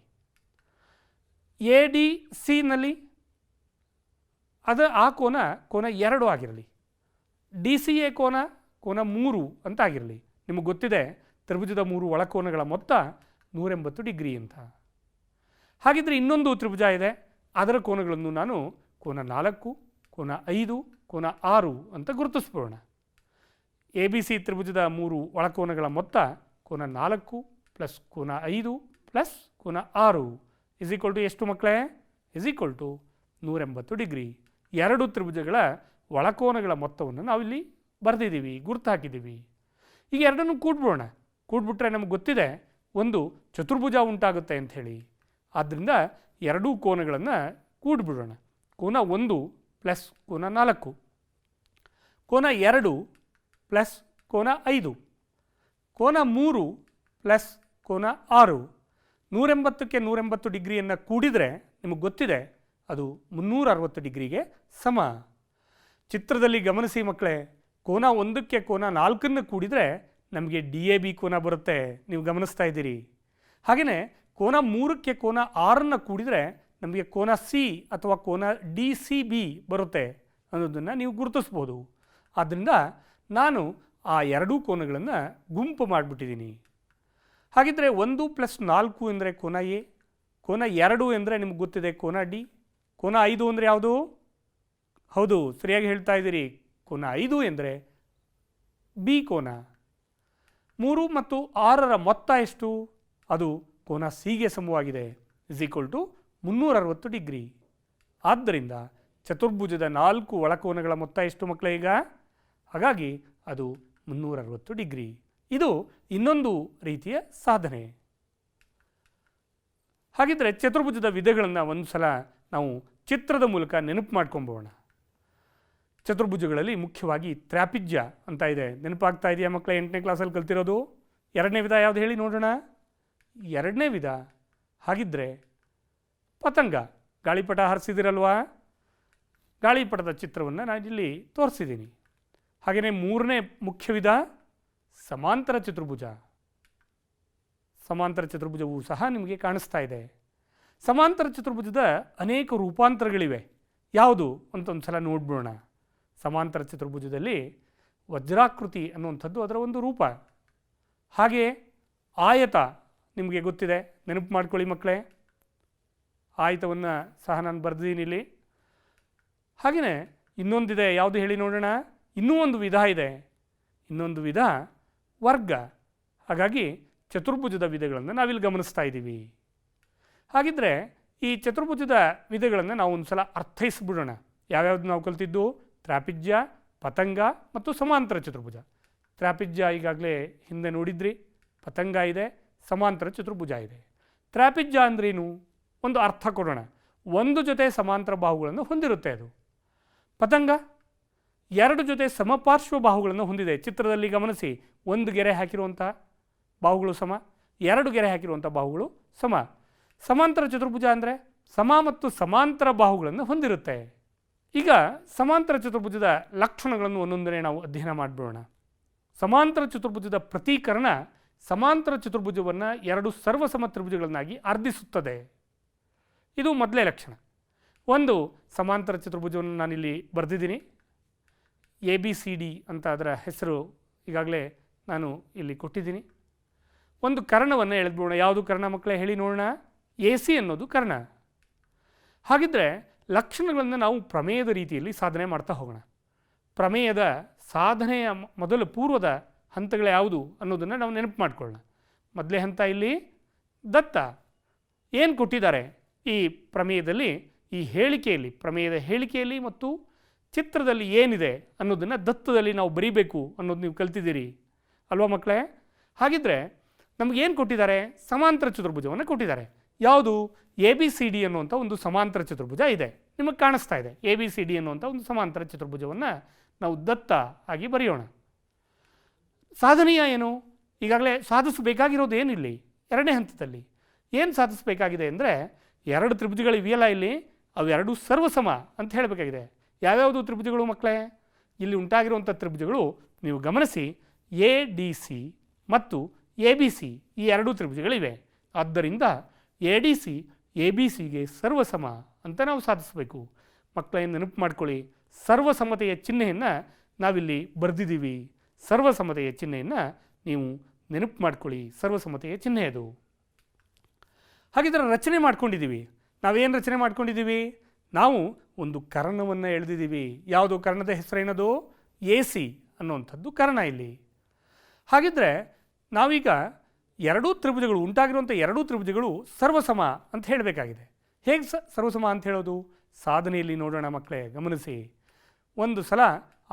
ADCನಲ್ಲಿ ಆ ಕೋನ 2 ಆಗಿರಲಿ. ಡಿ ಸಿ ಎ ಕೋನ 3 ಅಂತ ಆಗಿರಲಿ. ನಿಮಗೆ ಗೊತ್ತಿದೆ ತ್ರಿಭುಜದ 3 ಒಳಕೋನಗಳ ಮೊತ್ತ 180 ಡಿಗ್ರಿ ಅಂತ. ಹಾಗಿದ್ರೆ ಇನ್ನೊಂದು ತ್ರಿಭುಜ ಇದೆ, ಅದರ ಕೋನಗಳನ್ನು ನಾನು ಕೋನ 4, ಕೋನ 5, ಕೋನ 6 ಅಂತ ಗುರುತಿಸ್ಬೋಣ. ಎ ಬಿ ಸಿ ತ್ರಿಭುಜದ 3 ಒಳಕೋನಗಳ ಮೊತ್ತ ಕೋನ 4 ಪ್ಲಸ್ ಕೋನ 5 ಪ್ಲಸ್ ಕೋನ 6 ಇಸ್ ಈಕ್ವಲ್ ಟು ಎಷ್ಟು ಮಕ್ಕಳೇ? Is equal to 180 degree. 2 ತ್ರಿಭುಜಗಳ ಒಳಕೋನಗಳ ಮೊತ್ತವನ್ನು ನಾವಿಲ್ಲಿ ಬರೆದಿದ್ದೀವಿ, ಗುರುತು ಹಾಕಿದ್ದೀವಿ. ಈಗ ಎರಡನ್ನು ಕೂಡ್ಬಿಡೋಣ. ಕೂಡ್ಬಿಟ್ರೆ ನಮಗೆ ಗೊತ್ತಿದೆ ಒಂದು ಚತುರ್ಭುಜ ಉಂಟಾಗುತ್ತೆ ಅಂಥೇಳಿ. ಆದ್ದರಿಂದ ಎರಡೂ ಕೋನಗಳನ್ನು ಕೂಡಿಬಿಡೋಣ. ಕೋನ 1 ಪ್ಲಸ್ ಕೋನ 4, ಕೋನ 2 ಪ್ಲಸ್ ಕೋನ 5, ಕೋನ 3 ಪ್ಲಸ್ ಕೋನ 6. 180ಕ್ಕೆ 180 ಡಿಗ್ರಿಯನ್ನು ಕೂಡಿದರೆ ನಿಮಗೆ ಗೊತ್ತಿದೆ ಅದು 360 ಡಿಗ್ರಿಗೆ ಸಮ. ಚಿತ್ರದಲ್ಲಿ ಗಮನಿಸಿ ಮಕ್ಕಳೇ, ಕೋನ 1ಕ್ಕೆ ಕೋನ 4 ಕೂಡಿದರೆ ನಮಗೆ ಡಿ ಎ ಬಿ ಕೋನ ಬರುತ್ತೆ, ನೀವು ಗಮನಿಸ್ತಾ ಇದ್ದೀರಿ. ಹಾಗೆಯೇ ಕೋನ 3ಕ್ಕೆ ಕೋನ 6 ಕೂಡಿದರೆ ನಮಗೆ ಕೋನ ಸಿ ಅಥವಾ ಕೋನ ಡಿ ಸಿ ಬಿ ಬರುತ್ತೆ ಅನ್ನೋದನ್ನು ನೀವು ಗುರುತಿಸ್ಬೋದು. ಆದ್ದರಿಂದ ನಾನು ಆ ಎರಡೂ ಕೋನಗಳನ್ನು ಗುಂಪು ಮಾಡಿಬಿಟ್ಟಿದ್ದೀನಿ. ಹಾಗಿದ್ದರೆ 1 ಪ್ಲಸ್ 4 ಅಂದರೆ ಕೋನ ಎ, ಕೋನ 2 ಅಂದರೆ ನಿಮ್ಗೆ ಗೊತ್ತಿದೆ ಕೋನ ಡಿ, ಕೋನ 5 ಅಂದರೆ ಯಾವುದು? ಹೌದು, ಸರಿಯಾಗಿ ಹೇಳ್ತಾ ಇದ್ದೀರಿ, ಕೋನ 5 ಎಂದರೆ ಬಿ ಕೋನ. 3 ಮತ್ತು 6ರ ಮೊತ್ತ ಎಷ್ಟು? ಅದು ಕೋನ ಸಿಗೆ ಸಮವಾಗಿದೆ, ಇಸ್ ಈಕ್ವಲ್ ಟು 360 ಡಿಗ್ರಿ. ಆದ್ದರಿಂದ ಚತುರ್ಭುಜದ 4 ಒಳಕೋನಗಳ ಮೊತ್ತ ಎಷ್ಟು ಮಕ್ಕಳೇ ಈಗ? ಹಾಗಾಗಿ ಅದು 360 ಡಿಗ್ರಿ. ಇದು ಇನ್ನೊಂದು ರೀತಿಯ ಸಾಧನೆ. ಹಾಗಿದ್ದರೆ ಚತುರ್ಭುಜದ ವಿಧಗಳನ್ನು ಒಂದು ಸಲ ನಾವು ಚಿತ್ರದ ಮೂಲಕ ನೆನಪು ಮಾಡ್ಕೊಂಬೋಣ. ಚತುರ್ಭುಜಗಳಲ್ಲಿ ಮುಖ್ಯವಾಗಿ ತ್ರಾಪಿಜ್ಯ ಅಂತ ಇದೆ, ನೆನಪಾಗ್ತಾ ಇದೆಯಾ ಮಕ್ಕಳೇ? 8ನೇ ಕ್ಲಾಸಲ್ಲಿ ಕಲ್ತಿರೋದು. 2ನೇ ವಿಧ ಯಾವುದು ಹೇಳಿ ನೋಡೋಣ? 2ನೇ ವಿಧ ಹಾಗಿದ್ದರೆ ಪತಂಗ. ಗಾಳಿಪಟ ಹಾರಿಸಿದಿರಲ್ವಾ? ಗಾಳಿಪಟದ ಚಿತ್ರವನ್ನು ನಾನು ಇಲ್ಲಿ ತೋರಿಸಿದ್ದೀನಿ. ಹಾಗೆಯೇ 3ನೇ ಮುಖ್ಯ ವಿಧ ಸಮಾಂತರ ಚತುರ್ಭುಜ. ಸಮಾಂತರ ಚತುರ್ಭುಜವೂ ಸಹ ನಿಮಗೆ ಕಾಣಿಸ್ತಾ ಇದೆ. ಸಮಾಂತರ ಚತುರ್ಭುಜದ ಅನೇಕ ರೂಪಾಂತರಗಳಿವೆ. ಯಾವುದು ಅಂತ ಒಂದು ಸಲ ನೋಡ್ಬಿಡೋಣ. ಸಮಾಂತರ ಚತುರ್ಭುಜದಲ್ಲಿ ವಜ್ರಾಕೃತಿ ಅನ್ನುವಂಥದ್ದು ಅದರ ಒಂದು ರೂಪ. ಹಾಗೆಯೇ ಆಯತ ನಿಮಗೆ ಗೊತ್ತಿದೆ, ನೆನಪು ಮಾಡ್ಕೊಳ್ಳಿ ಮಕ್ಕಳೇ. ಆಯತವನ್ನು ಸಹ ನಾನು ಬರೆದಿದ್ದೀನಿ ಇಲ್ಲಿ. ಹಾಗೆಯೇ ಇನ್ನೊಂದಿದೆ, ಯಾವುದು ಹೇಳಿ ನೋಡೋಣ? ಇನ್ನೂ ಒಂದು ವಿಧ ಇದೆ, ಇನ್ನೊಂದು ವಿಧ ವರ್ಗ. ಹಾಗಾಗಿ ಚತುರ್ಭುಜದ ವಿಧಗಳನ್ನು ನಾವಿಲ್ಲಿ ಗಮನಿಸ್ತಾ ಇದ್ದೀವಿ. ಹಾಗಿದ್ದರೆ ಈ ಚತುರ್ಭುಜದ ವಿಧಗಳನ್ನು ನಾವು ಒಂದು ಸಲ ಅರ್ಥೈಸಿಬಿಡೋಣ. ಯಾವ್ಯಾವುದು ನಾವು ಕಲ್ತಿದ್ದು? ತ್ರಾಪಿಜ್ಯ, ಪತಂಗ ಮತ್ತು ಸಮಾಂತರ ಚತುರ್ಭುಜ. ತ್ರಾಪಿಜ್ಯ ಈಗಾಗಲೇ ಹಿಂದೆ ನೋಡಿದ್ರಿ, ಪತಂಗ ಇದೆ, ಸಮಾಂತರ ಚತುರ್ಭುಜ ಇದೆ. ತ್ರಾಪಿಜ್ಯ ಅಂದ್ರೇನು? ಒಂದು ಅರ್ಥ ಕೊಡೋಣ. ಒಂದು ಜೊತೆ ಸಮಾಂತರ ಬಾಹುಗಳನ್ನು ಹೊಂದಿರುತ್ತೆ ಅದು. ಪತಂಗ 2 ಜೊತೆ ಸಮಪಾರ್ಶ್ವ ಬಾಹುಗಳನ್ನು ಹೊಂದಿದೆ. ಚಿತ್ರದಲ್ಲಿ ಗಮನಿಸಿ, 1 ಗೆರೆ ಹಾಕಿರುವಂಥ ಬಾಹುಗಳು ಸಮ, 2 ಗೆರೆ ಹಾಕಿರುವಂಥ ಬಾಹುಗಳು ಸಮ. ಸಮಾಂತರ ಚತುರ್ಭುಜ ಅಂದರೆ ಸಮ ಮತ್ತು ಸಮಾಂತರ ಬಾಹುಗಳನ್ನು ಹೊಂದಿರುತ್ತೆ. ಈಗ ಸಮಾಂತರ ಚತುರ್ಭುಜದ ಲಕ್ಷಣಗಳನ್ನು ಒಂದೊಂದನೇ ನಾವು ಅಧ್ಯಯನ ಮಾಡಿಬಿಡೋಣ. ಸಮಾಂತರ ಚತುರ್ಭುಜದ ಪ್ರತೀಕರಣ ಸಮಾಂತರ ಚತುರ್ಭುಜವನ್ನು 2 ಸರ್ವಸಮ ತ್ರಿಭುಜಗಳನ್ನಾಗಿ ಅರ್ಧಿಸುತ್ತದೆ. ಇದು ಮೊದಲೇ ಲಕ್ಷಣ. ಒಂದು ಸಮಾಂತರ ಚತುರ್ಭುಜವನ್ನು ನಾನಿಲ್ಲಿ ಬರೆದಿದ್ದೀನಿ, ಎ ಬಿ ಸಿ ಡಿ ಅಂತ ಅದರ ಹೆಸರು ಈಗಾಗಲೇ ನಾನು ಇಲ್ಲಿ ಕೊಟ್ಟಿದ್ದೀನಿ. ಒಂದು ಕರ್ಣವನ್ನು ಎಳೆದ್ಬಿಡೋಣ. ಯಾವುದು ಕರ್ಣ ಮಕ್ಕಳೇ ಹೇಳಿ ನೋಡೋಣ? ಎ ಸಿ ಅನ್ನೋದು ಕರ್ಣ. ಹಾಗಿದ್ದರೆ ಲಕ್ಷಣಗಳನ್ನು ನಾವು ಪ್ರಮೇಯದ ರೀತಿಯಲ್ಲಿ ಸಾಧನೆ ಮಾಡ್ತಾ ಹೋಗೋಣ. ಪ್ರಮೇಯದ ಸಾಧನೆಯ ಮೊದಲು ಪೂರ್ವದ ಹಂತಗಳು ಯಾವುದು ಅನ್ನೋದನ್ನು ನಾವು ನೆನಪು ಮಾಡಿಕೊಳ್ಳೋಣ. ಮೊದಲೇ ಹಂತ ಇಲ್ಲಿ ದತ್ತ ಏನು ಕೊಟ್ಟಿದ್ದಾರೆ ಈ ಪ್ರಮೇಯದಲ್ಲಿ, ಈ ಹೇಳಿಕೆಯಲ್ಲಿ, ಪ್ರಮೇಯದ ಹೇಳಿಕೆಯಲ್ಲಿ ಮತ್ತು ಚಿತ್ರದಲ್ಲಿ ಏನಿದೆ ಅನ್ನೋದನ್ನು ದತ್ತದಲ್ಲಿ ನಾವು ಬರೀಬೇಕು ಅನ್ನೋದು ನೀವು ಕಲ್ತಿದ್ದೀರಿ ಅಲ್ವಾ ಮಕ್ಕಳೇ? ಹಾಗಿದ್ದರೆ ನಮಗೇನು ಕೊಟ್ಟಿದ್ದಾರೆ? ಸಮಾಂತರ ಚತುರ್ಭುಜವನ್ನು ಕೊಟ್ಟಿದ್ದಾರೆ. ಯಾವುದು? ಎ ಬಿ ಸಿ ಡಿ ಅನ್ನುವಂಥ ಒಂದು ಸಮಾಂತರ ಚತುರ್ಭುಜ ಇದೆ, ನಿಮಗೆ ಕಾಣಿಸ್ತಾ ಇದೆ. ಎ ಬಿ ಸಿ ಡಿ ಅನ್ನುವಂಥ ಒಂದು ಸಮಾಂತರ ಚತುರ್ಭುಜವನ್ನು ನಾವು ದತ್ತ ಆಗಿ ಬರೆಯೋಣ. ಸಾಧನೆಯ ಏನು? ಈಗಾಗಲೇ ಸಾಧಿಸಬೇಕಾಗಿರೋದು ಏನಿಲ್ಲಿ 2ನೇ ಹಂತದಲ್ಲಿ ಏನು ಸಾಧಿಸಬೇಕಾಗಿದೆ ಅಂದರೆ, 2 ತ್ರಿಭುಜಗಳಿವೆಯಲ್ಲ ಇಲ್ಲಿ, ಅವೆರಡೂ ಸರ್ವಸಮ ಅಂತ ಹೇಳಬೇಕಾಗಿದೆ. ಯಾವ್ಯಾವುದು ತ್ರಿಭುಜಗಳು ಮಕ್ಕಳೇ? ಇಲ್ಲಿ ಉಂಟಾಗಿರುವಂಥ ತ್ರಿಭುಜಗಳು ನೀವು ಗಮನಿಸಿ, ಎ ಡಿ ಸಿ ಮತ್ತು ಎ ಬಿ ಸಿ, ಈ 2 ತ್ರಿಭುಜಗಳಿವೆ. ಆದ್ದರಿಂದ A D C A B ಸಿಗೆ ಸರ್ವಸಮ ಅಂತ ನಾವು ಸಾಧಿಸಬೇಕು. ಮಕ್ಕಳೇನು ನೆನಪು ಮಾಡ್ಕೊಳ್ಳಿ, ಸರ್ವಸಮ್ಮತೆಯ ಚಿಹ್ನೆಯನ್ನು ನಾವಿಲ್ಲಿ ಬರೆದಿದ್ದೀವಿ. ಸರ್ವಸಮ್ಮತೆಯ ಚಿಹ್ನೆಯನ್ನು ನೀವು ನೆನಪು ಮಾಡ್ಕೊಳ್ಳಿ, ಸರ್ವಸಮ್ಮತೆಯ ಚಿಹ್ನೆ ಅದು. ಹಾಗಿದ್ರೆ ರಚನೆ ಮಾಡ್ಕೊಂಡಿದ್ದೀವಿ. ನಾವೇನು ರಚನೆ ಮಾಡ್ಕೊಂಡಿದ್ದೀವಿ? ನಾವು ಒಂದು ಕರ್ಣವನ್ನು ಎಳೆದಿದ್ದೀವಿ. ಯಾವುದು ಕರ್ಣದ ಹೆಸರೇನದು? AC ಅನ್ನುವಂಥದ್ದು ಕರ್ಣ ಇಲ್ಲಿ. ಹಾಗಿದ್ರೆ ನಾವೀಗ ಎರಡೂ ತ್ರಿಭುಜಗಳು ಉಂಟಾಗಿರುವಂಥ ಎರಡೂ ತ್ರಿಭುಜಗಳು ಸರ್ವಸಮ ಅಂತ ಹೇಳಬೇಕಾಗಿದೆ. ಹೇಗೆ ಸರ್ವಸಮ ಅಂತ ಹೇಳೋದು? ಸಾಧನೆಯಲ್ಲಿ ನೋಡೋಣ ಮಕ್ಕಳೇ, ಗಮನಿಸಿ. ಒಂದು ಸಲ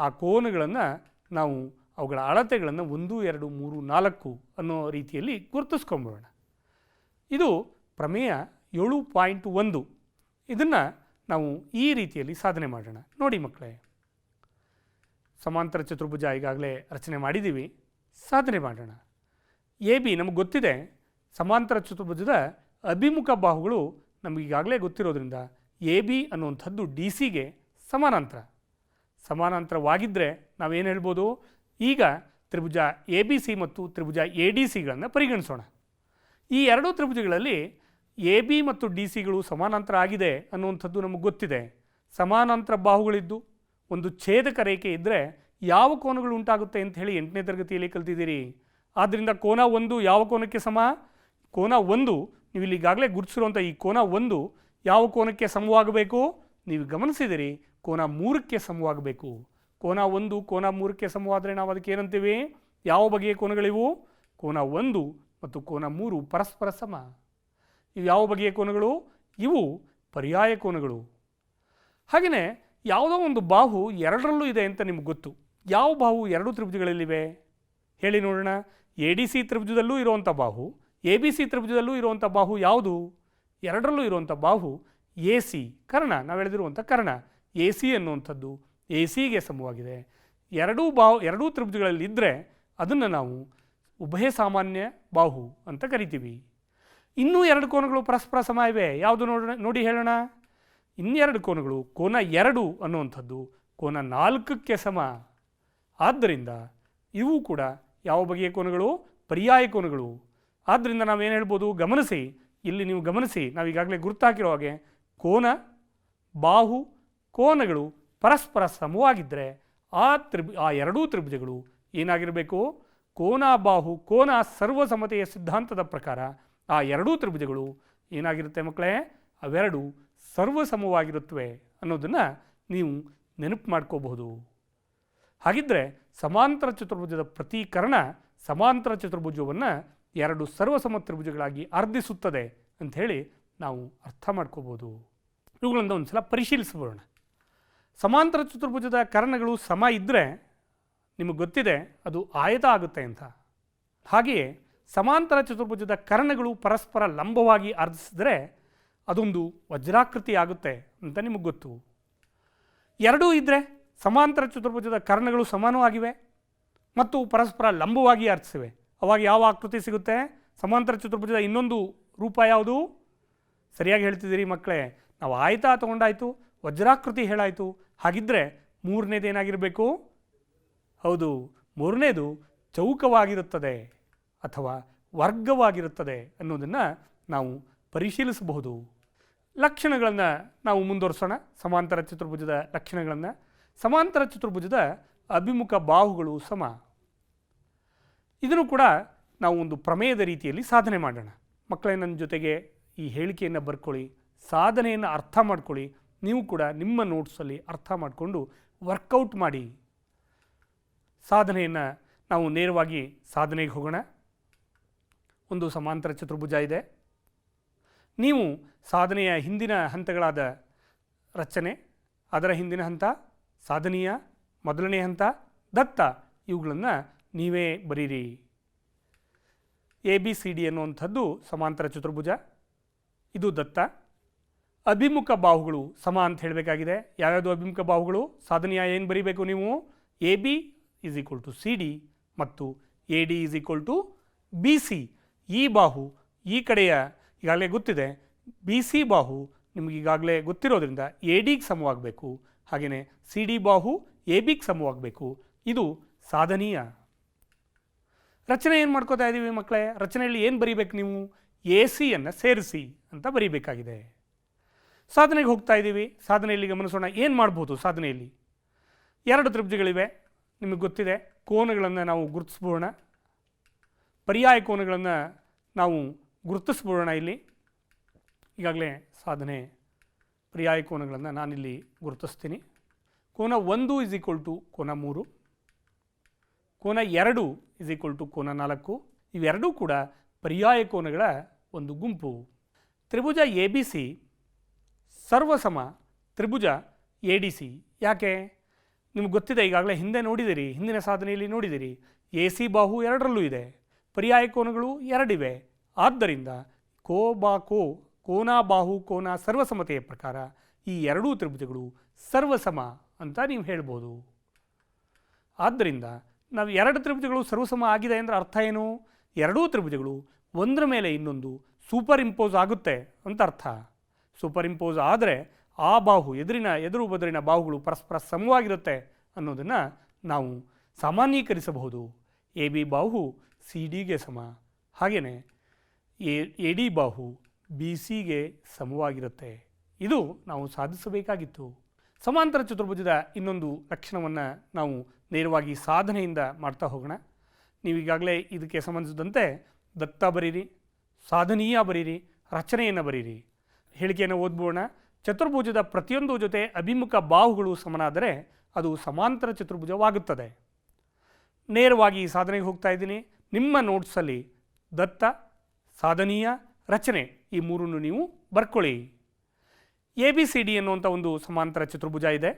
ಆ ಕೋನಗಳನ್ನು ನಾವು ಅವುಗಳ ಅಳತೆಗಳನ್ನು 1, 2, 3, 4 ಅನ್ನೋ ರೀತಿಯಲ್ಲಿ ಗುರುತಿಸ್ಕೊಂಬಿಡೋಣ. ಇದು ಪ್ರಮೇಯ 7.1. ಇದನ್ನು ನಾವು ಈ ರೀತಿಯಲ್ಲಿ ಸಾಧನೆ ಮಾಡೋಣ. ನೋಡಿ ಮಕ್ಕಳೇ, ಸಮಾಂತರ ಚತುರ್ಭುಜ ಈಗಾಗಲೇ ರಚನೆ ಮಾಡಿದ್ದೀವಿ. ಸಾಧನೆ ಮಾಡೋಣ. AB ನಮಗೆ ಗೊತ್ತಿದೆ. ಸಮಾಂತರ ಚತುರ್ಭುಜದ ಅಭಿಮುಖ ಬಾಹುಗಳು ನಮಗೀಗಾಗಲೇ ಗೊತ್ತಿರೋದ್ರಿಂದ AB ಅನ್ನುವಂಥದ್ದು DCಗೆ ಸಮಾನಾಂತರವಾಗಿದ್ದರೆ ನಾವೇನು ಹೇಳ್ಬೋದು? ಈಗ ತ್ರಿಭುಜ ABC ಮತ್ತು ತ್ರಿಭುಜ ADCಗಳನ್ನು ಪರಿಗಣಿಸೋಣ. ಈ ಎರಡೂ ತ್ರಿಭುಜಗಳಲ್ಲಿ AB ಮತ್ತು DCಗಳು ಸಮಾನಾಂತರ ಆಗಿದೆ ಅನ್ನುವಂಥದ್ದು ನಮಗೆ ಗೊತ್ತಿದೆ. ಸಮಾನಾಂತರ ಬಾಹುಗಳಿದ್ದು ಒಂದು ಛೇದಕ ರೇಖೆ ಇದ್ದರೆ ಯಾವ ಕೋನಗಳು ಉಂಟಾಗುತ್ತೆ ಅಂತ ಹೇಳಿ 8ನೇ ತರಗತಿಯಲ್ಲಿ ಕಲ್ತಿದ್ದೀರಿ. ಆದ್ದರಿಂದ ಕೋನ 1 ಯಾವ ಕೋನಕ್ಕೆ ಸಮ? ಕೋನ 1 ನೀವು ಇಲ್ಲಿ ಈಗಾಗಲೇ ಗುರುತಿಸಿರುವಂಥ ಈ ಕೋನ 1 ಯಾವ ಕೋನಕ್ಕೆ ಸಮವಾಗಬೇಕು? ನೀವು ಗಮನಿಸಿದಿರಿ, ಕೋನ 3ಕ್ಕೆ ಸಮವಾಗಬೇಕು. ಕೋನ 1 ಕೋನ 3ಕ್ಕೆ ಸಮವಾದರೆ ನಾವು ಅದಕ್ಕೆ ಏನಂತೀವಿ? ಯಾವ ಬಗೆಯ ಕೋನಗಳಿವು? ಕೋನ 1 ಮತ್ತು ಕೋನ 3 ಪರಸ್ಪರ ಸಮ. ಇವು ಯಾವ ಬಗೆಯ ಕೋನಗಳು? ಇವು ಪರ್ಯಾಯ ಕೋನಗಳು. ಹಾಗೆಯೇ ಯಾವುದೋ ಒಂದು ಬಾಹು ಎರಡರಲ್ಲೂ ಇದೆ ಅಂತ ನಿಮ್ಗೆ ಗೊತ್ತು. ಯಾವ ಬಾಹು ಎರಡೂ ತ್ರಿಭುಜಗಳಲ್ಲಿವೆ ಹೇಳಿ ನೋಡೋಣ. ADC ತ್ರಿಭುಜದಲ್ಲೂ ಇರುವಂಥ ಬಾಹು, ABC ತ್ರಿಭುಜದಲ್ಲೂ ಇರುವಂಥ ಬಾಹು ಯಾವುದು? ಎರಡರಲ್ಲೂ ಇರುವಂಥ ಬಾಹು AC ಕರ್ಣ. ನಾವು ಹೇಳಿದಿರುವಂಥ ಕರ್ಣ AC ಅನ್ನುವಂಥದ್ದು ACಗೆ ಸಮವಾಗಿದೆ. ಎರಡೂ ತ್ರಿಭುಜಗಳಲ್ಲಿ ಇದ್ದರೆ ಅದನ್ನು ನಾವು ಉಭಯ ಸಾಮಾನ್ಯ ಬಾಹು ಅಂತ ಕರಿತೀವಿ. ಇನ್ನೂ ಎರಡು ಕೋನಗಳು ಪರಸ್ಪರ ಸಮ ಇವೆ. ಯಾವುದು ನೋಡಿ ಹೇಳೋಣ. ಇನ್ನೆರಡು ಕೋನಗಳು, ಕೋನ 2 ಅನ್ನುವಂಥದ್ದು ಕೋನ 4ಕ್ಕೆ ಸಮ. ಆದ್ದರಿಂದ ಇವು ಕೂಡ ಯಾವ ಬಗೆಯ ಕೋನಗಳು? ಪರ್ಯಾಯ ಕೋನಗಳು. ಆದ್ದರಿಂದ ನಾವೇನು ಹೇಳ್ಬೋದು? ಗಮನಿಸಿ, ಇಲ್ಲಿ ನೀವು ಗಮನಿಸಿ, ನಾವೀಗಾಗಲೇ ಗುರುತಾಕಿರೋ ಹಾಗೆ ಕೋನ, ಬಾಹು, ಕೋನಗಳು ಪರಸ್ಪರ ಸಮವಾಗಿದ್ದರೆ ಆ ಎರಡೂ ತ್ರಿಭುಜಗಳು ಏನಾಗಿರಬೇಕು? ಕೋನ ಬಾಹು ಕೋನ ಸರ್ವಸಮತೆಯ ಸಿದ್ಧಾಂತದ ಪ್ರಕಾರ ಆ ಎರಡೂ ತ್ರಿಭುಜಗಳು ಏನಾಗಿರುತ್ತೆ ಮಕ್ಕಳೇ? ಅವೆರಡು ಸರ್ವಸಮವಾಗಿರುತ್ತವೆ ಅನ್ನೋದನ್ನು ನೀವು ನೆನಪು ಮಾಡ್ಕೋಬಹುದು. ಹಾಗಿದ್ದರೆ ಸಮಾಂತರ ಚತುರ್ಭುಜದ ಪ್ರತಿ ಕರ್ಣ ಸಮಾಂತರ ಚತುರ್ಭುಜವನ್ನು ಎರಡು ಸರ್ವಸಮ ತ್ರಿಭುಜಗಳಾಗಿ ಅರ್ಧಿಸುತ್ತದೆ ಅಂಥೇಳಿ ನಾವು ಅರ್ಥ ಮಾಡ್ಕೋಬೋದು. ಇವುಗಳಿಂದ ಒಂದು ಸಲ ಪರಿಶೀಲಿಸಬೋಣ. ಸಮಾಂತರ ಚತುರ್ಭುಜದ ಕರ್ಣಗಳು ಸಮ ಇದ್ದರೆ ನಿಮಗೆ ಗೊತ್ತಿದೆ ಅದು ಆಯತ ಆಗುತ್ತೆ ಅಂತ. ಹಾಗೆಯೇ ಸಮಾಂತರ ಚತುರ್ಭುಜದ ಕರ್ಣಗಳು ಪರಸ್ಪರ ಲಂಬವಾಗಿ ಅರ್ಧಿಸಿದರೆ ಅದೊಂದು ವಜ್ರಾಕೃತಿ ಆಗುತ್ತೆ ಅಂತ ನಿಮಗೆ ಗೊತ್ತು. ಎರಡೂ ಇದ್ದರೆ ಸಮಾಂತರ ಚತುರ್ಭುಜದ ಕರ್ಣಗಳು ಸಮಾನವಾಗಿವೆ ಮತ್ತು ಪರಸ್ಪರ ಲಂಬವಾಗಿ ಅರ್ಧಿಸಿವೆ. ಅವಾಗ ಯಾವ ಆಕೃತಿ ಸಿಗುತ್ತೆ? ಸಮಾಂತರ ಚತುರ್ಭುಜದ ಇನ್ನೊಂದು ರೂಪ ಯಾವುದು? ಸರಿಯಾಗಿ ಹೇಳ್ತಿದ್ದೀರಿ ಮಕ್ಕಳೇ. ನಾವು ಆಯತ ತಗೊಂಡಾಯಿತು, ವಜ್ರಾಕೃತಿ ಹೇಳಾಯಿತು. ಹಾಗಿದ್ದರೆ ಮೂರನೇದು ಏನಾಗಿರಬೇಕು? ಹೌದು, ಮೂರನೇದು ಚೌಕವಾಗಿರುತ್ತದೆ ಅಥವಾ ವರ್ಗವಾಗಿರುತ್ತದೆ ಅನ್ನೋದನ್ನು ನಾವು ಪರಿಶೀಲಿಸಬಹುದು. ಲಕ್ಷಣಗಳನ್ನು ನಾವು ಮುಂದುವರಿಸೋಣ. ಸಮಾಂತರ ಚತುರ್ಭುಜದ ಲಕ್ಷಣಗಳನ್ನು. ಸಮಾಂತರ ಚತುರ್ಭುಜದ ಅಭಿಮುಖ ಬಾಹುಗಳು ಸಮ. ಇದನ್ನು ಕೂಡ ನಾವು ಒಂದು ಪ್ರಮೇಯದ ರೀತಿಯಲ್ಲಿ ಸಾಧನೆ ಮಾಡೋಣ. ಮಕ್ಕಳೇ, ನನ್ನ ಜೊತೆಗೆ ಈ ಹೇಳಿಕೆಯನ್ನು ಬರ್ಕೊಳ್ಳಿ, ಸಾಧನೆಯನ್ನು ಅರ್ಥ ಮಾಡ್ಕೊಳ್ಳಿ. ನೀವು ಕೂಡ ನಿಮ್ಮ ನೋಟ್ಸಲ್ಲಿ ಅರ್ಥ ಮಾಡಿಕೊಂಡು ವರ್ಕೌಟ್ ಮಾಡಿ. ಸಾಧನೆಯನ್ನು ನಾವು ನೇರವಾಗಿ ಸಾಧನೆಗೆ ಹೋಗೋಣ. ಒಂದು ಸಮಾಂತರ ಚತುರ್ಭುಜ ಇದೆ. ನೀವು ಸಾಧನೆಯ ಹಿಂದಿನ ಹಂತಗಳಾದ ರಚನೆ, ಅದರ ಹಿಂದಿನ ಹಂತ, ಸಾಧನೀಯ, ಮೊದಲನೇ ಹಂತ, ದತ್ತ, ಇವುಗಳನ್ನು ನೀವೇ ಬರೀರಿ. ABCD ಅನ್ನುವಂಥದ್ದು ಸಮಾಂತರ ಚತುರ್ಭುಜ, ಇದು ದತ್ತ. ಅಭಿಮುಖ ಬಾಹುಗಳು ಸಮ ಅಂತ ಹೇಳಬೇಕಾಗಿದೆ. ಯಾವ್ಯಾವುದು ಅಭಿಮುಖ ಬಾಹುಗಳು? ಸಾಧನೀಯ ಏನು ಬರೀಬೇಕು ನೀವು? AB = CD ಮತ್ತು AD = BC. ಈ ಬಾಹು ಈ ಕಡೆಯ ಈಗಾಗಲೇ ಗೊತ್ತಿದೆ. BC ಬಾಹು ನಿಮಗೀಗಾಗಲೇ ಗೊತ್ತಿರೋದ್ರಿಂದ ADಗೆ ಸಮವಾಗಬೇಕು. ಹಾಗೆಯೇ CD ಬಾಹು ABಗೆ ಸಮವಾಗಬೇಕು. ಇದು ಸಾಧನೀಯ. ರಚನೆ ಏನು ಮಾಡ್ಕೋತಾ ಇದ್ದೀವಿ ಮಕ್ಕಳೇ? ರಚನೆಯಲ್ಲಿ ಏನು ಬರೀಬೇಕು ನೀವು? ACಯನ್ನು ಸೇರಿಸಿ ಅಂತ ಬರೀಬೇಕಾಗಿದೆ. ಸಾಧನೆಗೆ ಹೋಗ್ತಾ ಇದ್ದೀವಿ. ಸಾಧನೆಯಲ್ಲಿ ಗಮನಿಸೋಣ, ಏನು ಮಾಡ್ಬೋದು ಸಾಧನೆಯಲ್ಲಿ. 2 ತ್ರಿಭುಜಗಳಿವೆ, ನಿಮಗೆ ಗೊತ್ತಿದೆ. ಕೋನಗಳನ್ನು ನಾವು ಗುರುತಿಸ್ಬೋಣ, ಪರ್ಯಾಯ ಕೋನಗಳನ್ನು ನಾವು ಗುರುತಿಸ್ಬೋಣ. ಇಲ್ಲಿ ಈಗಾಗಲೇ ಸಾಧನೆ ಪರ್ಯಾಯ ಕೋನಗಳನ್ನು ನಾನಿಲ್ಲಿ ಗುರುತಿಸ್ತೀನಿ. ಕೋನ 1 = ಕೋನ 3, ಕೋನ 2 = ಕೋನ 4. ಇವೆರಡೂ ಕೂಡ ಪರ್ಯಾಯ ಕೋನಗಳ ಒಂದು ಗುಂಪು. ತ್ರಿಭುಜ ಎ ಬಿ ಸಿ ಸರ್ವಸಮ ತ್ರಿಭುಜ ಎ ಡಿ ಸಿ. ಯಾಕೆ? ನಿಮ್ಗೆ ಗೊತ್ತಿದೆ, ಈಗಾಗಲೇ ಹಿಂದೆ ನೋಡಿದಿರಿ, ಹಿಂದಿನ ಸಾಧನೆಯಲ್ಲಿ ನೋಡಿದಿರಿ. ಎ ಸಿ ಬಾಹು 2ರಲ್ಲೂ ಇದೆ, ಪರ್ಯಾಯ ಕೋನಗಳು 2 ಇವೆ. ಆದ್ದರಿಂದ ಕೋನ ಬಾಹು ಕೋನ ಸರ್ವಸಮತೆಯ ಪ್ರಕಾರ ಈ ಎರಡೂ ತ್ರಿಭುಜಗಳು ಸರ್ವಸಮ ಅಂತ ನೀವು ಹೇಳ್ಬೋದು. ಆದ್ದರಿಂದ ನಾವು 2 ತ್ರಿಭುಜಗಳು ಸರ್ವಸಮ ಆಗಿದೆ ಅಂದರೆ ಅರ್ಥ ಏನು? ಎರಡೂ ತ್ರಿಭುಜಗಳು ಒಂದರ ಮೇಲೆ ಇನ್ನೊಂದು ಸೂಪರ್ ಇಂಪೋಸ್ ಆಗುತ್ತೆ ಅಂತ ಅರ್ಥ. ಸೂಪರ್ ಇಂಪೋಸ್ ಆದರೆ ಆ ಬಾಹು ಎದುರು ಬದರಿನ ಬಾಹುಗಳು ಪರಸ್ಪರ ಸಮವಾಗಿರುತ್ತೆ ಅನ್ನೋದನ್ನು ನಾವು ಸಾಮಾನ್ಯೀಕರಿಸಬಹುದು. ಎ ಬಿ ಬಾಹು ಸಿ ಡಿಗೆ ಸಮ, ಹಾಗೆಯೇ ಎ ಡಿ ಬಾಹು ಬಿ ಸಿಗೆ ಸಮವಾಗಿರುತ್ತೆ. ಇದು ನಾವು ಸಾಧಿಸಬೇಕಾಗಿತ್ತು. ಸಮಾಂತರ ಚತುರ್ಭುಜದ ಇನ್ನೊಂದು ಲಕ್ಷಣವನ್ನು ನಾವು ನೇರವಾಗಿ ಸಾಧನೆಯಿಂದ ಮಾಡ್ತಾ ಹೋಗೋಣ. ನೀವೀಗಾಗಲೇ ಇದಕ್ಕೆ ಸಂಬಂಧಿಸಿದಂತೆ ದತ್ತ ಬರೀರಿ, ಸಾಧನೀಯ ಬರೀರಿ, ರಚನೆಯನ್ನು ಬರೀರಿ. ಹೇಳಿಕೆಯನ್ನು ಓದ್ಬೋಣ. ಚತುರ್ಭುಜದ ಪ್ರತಿಯೊಂದು ಜೊತೆ ಅಭಿಮುಖ ಬಾಹುಗಳು ಸಮನಾದರೆ ಅದು ಸಮಾಂತರ ಚತುರ್ಭುಜವಾಗುತ್ತದೆ. ನೇರವಾಗಿ ಸಾಧನೆಗೆ ಹೋಗ್ತಾ ಇದ್ದೀನಿ. ನಿಮ್ಮ ನೋಟ್ಸಲ್ಲಿ ದತ್ತ, ಸಾಧನೀಯ, ರಚನೆ ಈ ಮೂರನ್ನು ನೀವು ಬರ್ಕೊಳ್ಳಿ. ಎ ಬಿ ಸಿ ಡಿ ಅನ್ನುವಂಥ ಒಂದು ಸಮಾಂತರ ಚತುರ್ಭುಜ ಇದೆ.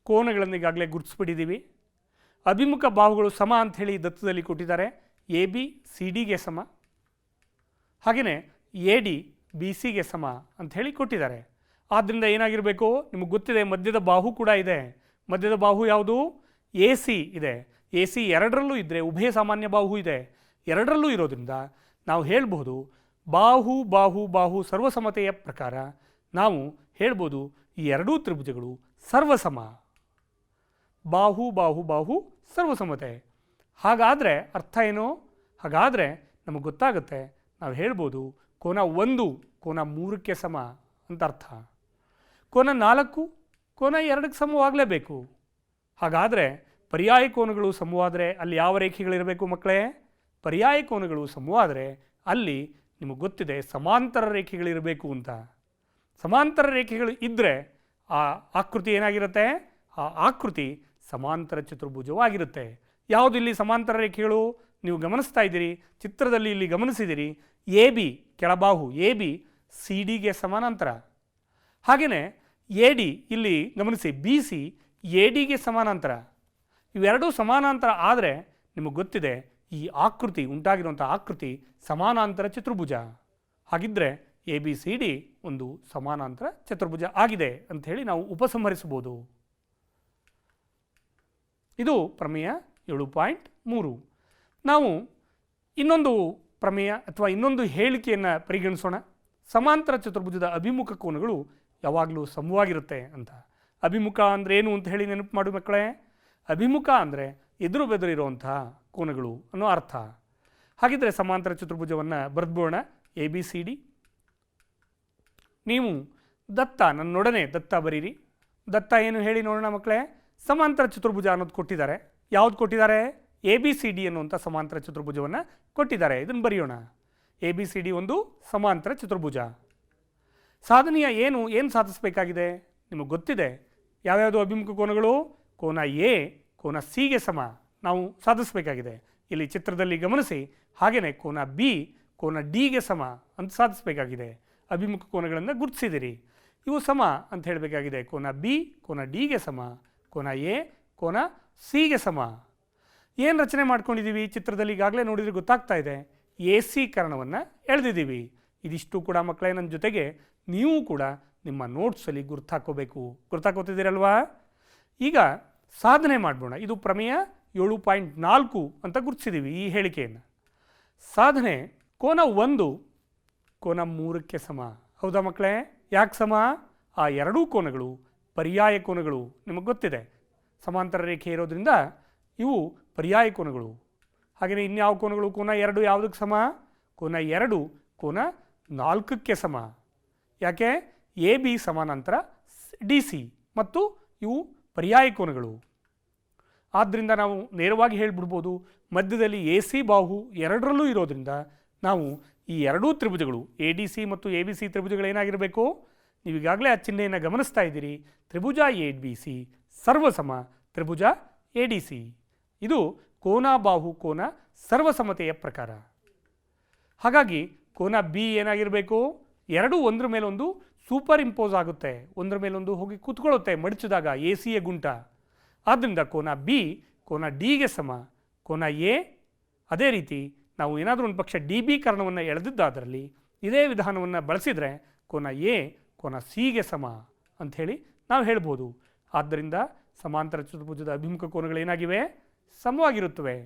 ಕೋನಗಳನ್ನು ಈಗಾಗಲೇ ಗುರುತಿಸ್ಬಿಟ್ಟಿದ್ದೀವಿ. ಅಭಿಮುಖ ಬಾಹುಗಳು ಸಮ ಅಂಥೇಳಿ ದತ್ತದಲ್ಲಿ ಕೊಟ್ಟಿದ್ದಾರೆ. ಎ ಬಿ ಸಿ ಡಿಗೆ ಸಮ, ಹಾಗೆಯೇ ಎ ಡಿ ಬಿ ಸಿಗೆ ಸಮ ಅಂಥೇಳಿ ಕೊಟ್ಟಿದ್ದಾರೆ. ಆದ್ದರಿಂದ ಏನಾಗಿರಬೇಕು? ನಿಮಗೆ ಗೊತ್ತಿದೆ, ಮಧ್ಯದ ಬಾಹು ಕೂಡ ಇದೆ. ಮಧ್ಯದ ಬಾಹು ಯಾವುದು? ಎ ಸಿ ಇದೆ. ಎ ಸಿ 2ರಲ್ಲೂ ಇದ್ದರೆ ಉಭಯ ಸಾಮಾನ್ಯ ಬಾಹು ಇದೆ. 2ರಲ್ಲೂ ಇರೋದ್ರಿಂದ ನಾವು ಹೇಳ್ಬೋದು ಬಾಹು ಬಾಹು ಬಾಹು ಸರ್ವಸಮತೆಯ ಪ್ರಕಾರ ನಾವು ಹೇಳ್ಬೋದು ಈ ಎರಡೂ ತ್ರಿಭುಜಗಳು ಸರ್ವಸಮ. ಬಾಹು ಬಾಹು ಬಾಹು ಸರ್ವಸಮತೆ. ಹಾಗಾದರೆ ಅರ್ಥ ಏನು? ಹಾಗಾದರೆ ನಮಗೆ ಗೊತ್ತಾಗುತ್ತೆ, ನಾವು ಹೇಳ್ಬೋದು ಕೋನ 1 ಕೋನ 3ಕ್ಕೆ ಸಮ ಅಂತ ಅರ್ಥ. ಕೋನ 4 ಕೋನ 2ಕ್ಕೆ ಸಮವಾಗಲೇಬೇಕು. ಹಾಗಾದರೆ ಪರ್ಯಾಯ ಕೋನಗಳು ಸಮವಾದರೆ ಅಲ್ಲಿ ಯಾವ ರೇಖೆಗಳಿರಬೇಕು ಮಕ್ಕಳೇ? ಪರ್ಯಾಯ ಕೋನಗಳು ಸಮವಾದರೆ ಅಲ್ಲಿ ನಿಮಗೆ ಗೊತ್ತಿದೆ ಸಮಾಂತರ ರೇಖೆಗಳಿರಬೇಕು ಅಂತ. ಸಮಾಂತರ ರೇಖೆಗಳು ಇದ್ದರೆ ಆ ಆಕೃತಿ ಏನಾಗಿರುತ್ತೆ? ಆ ಆಕೃತಿ ಸಮಾಂತರ ಚತುರ್ಭುಜವಾಗಿರುತ್ತೆ. ಯಾವುದು ಇಲ್ಲಿ ಸಮಾಂತರ ರೇಖೆಗಳು? ನೀವು ಗಮನಿಸ್ತಾ ಇದ್ದೀರಿ, ಚಿತ್ರದಲ್ಲಿ ಇಲ್ಲಿ ಗಮನಿಸಿದಿರಿ. ಎ ಬಿ ಕೆಳಬಾಹು ಎ ಬಿ ಸಿ ಡಿಗೆ ಸಮಾನಾಂತರ. ಹಾಗೆಯೇ ಎ ಡಿ ಇಲ್ಲಿ ಗಮನಿಸಿ ಬಿ ಸಿ ಎ ಡಿಗೆ ಸಮಾನಾಂತರ. ಇವೆರಡೂ ಸಮಾನಾಂತರ ಆದರೆ ನಿಮಗೆ ಗೊತ್ತಿದೆ ಈ ಆಕೃತಿ ಉಂಟಾಗಿರುವಂಥ ಆಕೃತಿ ಸಮಾನಾಂತರ ಚತುರ್ಭುಜ. ಹಾಗಿದ್ದರೆ ಎ ಬಿ ಸಿ ಡಿ ಒಂದು ಸಮಾನಾಂತರ ಚತುರ್ಭುಜ ಆಗಿದೆ ಅಂಥೇಳಿ ನಾವು ಉಪಸಂಹರಿಸಬಹುದು. ಇದು ಪ್ರಮೇಯ 7.3. ನಾವು ಇನ್ನೊಂದು ಪ್ರಮೇಯ ಅಥವಾ ಇನ್ನೊಂದು ಹೇಳಿಕೆಯನ್ನು ಪರಿಗಣಿಸೋಣ. ಸಮಾಂತರ ಚತುರ್ಭುಜದ ಅಭಿಮುಖ ಕೋನಗಳು ಯಾವಾಗಲೂ ಸಮವಾಗಿರುತ್ತೆ ಅಂತ. ಅಭಿಮುಖ ಅಂದರೆ ಏನು ಅಂತ ಹೇಳಿ ನೆನಪು ಮಾಡು ಮಕ್ಕಳೇ. ಅಭಿಮುಖ ಅಂದರೆ ಎದುರು ಬೆದರಿರುವಂಥ ಕೋನಗಳು ಅನ್ನೋ ಅರ್ಥ. ಹಾಗಿದ್ದರೆ ಸಮಾಂತರ ಚತುರ್ಭುಜವನ್ನು ಬರೆದ್ಬೋಣ. A B C D. ನೀವು ದತ್ತ, ನನ್ನೊಡನೆ ದತ್ತ ಬರೀರಿ. ದತ್ತ ಏನು ಹೇಳಿ ನೋಡೋಣ ಮಕ್ಕಳೇ. ಸಮಾಂತರ ಚತುರ್ಭುಜ ಅನ್ನೋದು ಕೊಟ್ಟಿದ್ದಾರೆ. ಯಾವುದು ಕೊಟ್ಟಿದ್ದಾರೆ? ಎ ಬಿ ಸಿ ಡಿ ಅನ್ನುವಂಥ ಸಮಾಂತರ ಚತುರ್ಭುಜವನ್ನು ಕೊಟ್ಟಿದ್ದಾರೆ. ಇದನ್ನು ಬರೆಯೋಣ. ಎ ಬಿ ಸಿ ಡಿ ಒಂದು ಸಮಾಂತರ ಚತುರ್ಭುಜ. ಸಾಧನೆಯ ಏನು ಸಾಧಿಸಬೇಕಾಗಿದೆ? ನಿಮಗೆ ಗೊತ್ತಿದೆ ಯಾವ್ಯಾವುದು ಅಭಿಮುಖ ಕೋನಗಳು? ಕೋನ ಎ ಕೋನ ಸಿಗೆ ಸಮ ನಾವು ಸಾಧಿಸಬೇಕಾಗಿದೆ. ಇಲ್ಲಿ ಚಿತ್ರದಲ್ಲಿ ಗಮನಿಸಿ. ಹಾಗೆಯೇ ಕೋನ ಬಿ ಕೋನ ಡಿಗೆ ಸಮ ಅಂತ ಸಾಧಿಸಬೇಕಾಗಿದೆ. ಅಭಿಮುಖ ಕೋನಗಳನ್ನು ಗುರುತಿಸಿದಿರಿ. ಇವು ಸಮ ಅಂತ ಹೇಳಬೇಕಾಗಿದೆ. ಕೋನ ಬಿ ಕೋನ ಡಿಗೆ ಸಮ, ಕೋನ ಎ ಕೋನ ಸಿಗೆ ಸಮ. ಏನು ರಚನೆ ಮಾಡ್ಕೊಂಡಿದ್ದೀವಿ? ಚಿತ್ರದಲ್ಲಿ ಈಗಾಗಲೇ ನೋಡಿದರೆ ಗೊತ್ತಾಗ್ತಾ ಇದೆ. ಎ ಸಿ ಕರ್ಣವನ್ನು ಎಳೆದಿದ್ದೀವಿ. ಇದಿಷ್ಟು ಕೂಡ ಮಕ್ಕಳೇ ನನ್ನ ಜೊತೆಗೆ ನೀವು ಕೂಡ ನಿಮ್ಮ ನೋಟ್ಸಲ್ಲಿ ಗುರ್ತಾಕೋಬೇಕು. ಗುರ್ತಾಕೋತಿದ್ದೀರಲ್ವಾ? ಈಗ ಸಾಧನೆ ಮಾಡೋಣ. ಇದು ಪ್ರಮೇಯ 7.4 ಅಂತ ಗುರುತಿಸಿದ್ದೀವಿ ಈ ಹೇಳಿಕೆಯನ್ನು. ಸಾಧನೆ ಕೋನ 1 ಕೋನ 3ಕ್ಕೆ ಸಮ. ಹೌದಾ ಮಕ್ಕಳೇ? ಯಾಕೆ ಸಮ? ಆ ಎರಡೂ ಕೋನಗಳು ಪರ್ಯಾಯ ಕೋನಗಳು. ನಿಮಗೆ ಗೊತ್ತಿದೆ ಸಮಾಂತರ ರೇಖೆ ಇರೋದ್ರಿಂದ ಇವು ಪರ್ಯಾಯ ಕೋನಗಳು. ಹಾಗೆಯೇ ಇನ್ಯಾವ ಕೋನಗಳು? ಕೋನ 2 ಯಾವುದಕ್ಕೆ ಸಮ? ಕೋನ 2 ಕೋನ 4ಕ್ಕೆ ಸಮ. ಯಾಕೆ? ಎ ಬಿ ಸಮಾನಾಂತರ ಡಿ ಸಿ ಮತ್ತು ಇವು ಪರ್ಯಾಯ ಕೋನಗಳು. ಆದ್ದರಿಂದ ನಾವು ನೇರವಾಗಿ ಹೇಳಿಬಿಡ್ಬೋದು, ಮಧ್ಯದಲ್ಲಿ ಎ ಸಿ ಬಾಹು ಎರಡರಲ್ಲೂ ಇರೋದ್ರಿಂದ ನಾವು ಈ ಎರಡೂ ತ್ರಿಭುಜಗಳು ಎ ಡಿ ಸಿ ಮತ್ತು ಎ ಬಿ ಸಿ ತ್ರಿಭುಜಗಳೇನಾಗಿರಬೇಕು, ನೀವು ಈಗಾಗಲೇ ಆ ಚಿಹ್ನೆಯನ್ನು ಗಮನಿಸ್ತಾ ಇದ್ದೀರಿ. ತ್ರಿಭುಜ ಎ ಬಿ ಸಿ ಸರ್ವಸಮ ತ್ರಿಭುಜ ಎ ಡಿ ಸಿ. ಇದು ಕೋನ ಬಾಹು ಕೋನ ಸರ್ವಸಮತೆಯ ಪ್ರಕಾರ. ಹಾಗಾಗಿ ಕೋನ ಬಿ ಏನಾಗಿರಬೇಕು, ಎರಡು ಒಂದರ ಮೇಲೊಂದು ಸೂಪರ್ ಇಂಪೋಸ್ ಆಗುತ್ತೆ, ಒಂದರ ಮೇಲೊಂದು ಹೋಗಿ ಕೂತ್ಕೊಳ್ಳುತ್ತೆ ಮಡಚಿದಾಗ ಎ ಸಿಯ ಗುಂಟ. ಆದ್ದರಿಂದ ಕೋನ ಬಿ ಕೋನ ಡಿಗೆ ಸಮ, ಕೋನ ಎ ಅದೇ ರೀತಿ ನಾವು ಏನಾದರೂ ಒಂದು ಪಕ್ಷ ಡಿ ಬಿ ಕರ್ಣವನ್ನು ಎಳೆದಿದ್ದಾದರಲ್ಲಿ ಇದೇ ವಿಧಾನವನ್ನು ಬಳಸಿದರೆ ಕೋನ ಎ ಕೋನ ಸಿಗೆ ಸಮ ಅಂಥೇಳಿ ನಾವು ಹೇಳ್ಬೋದು. ಆದ್ದರಿಂದ ಸಮಾಂತರ ಚತುರ್ಭುಜದ ಅಭಿಮುಖ ಕೋನಗಳೇನಾಗಿವೆ, ಸಮವಾಗಿರುತ್ತವೆ.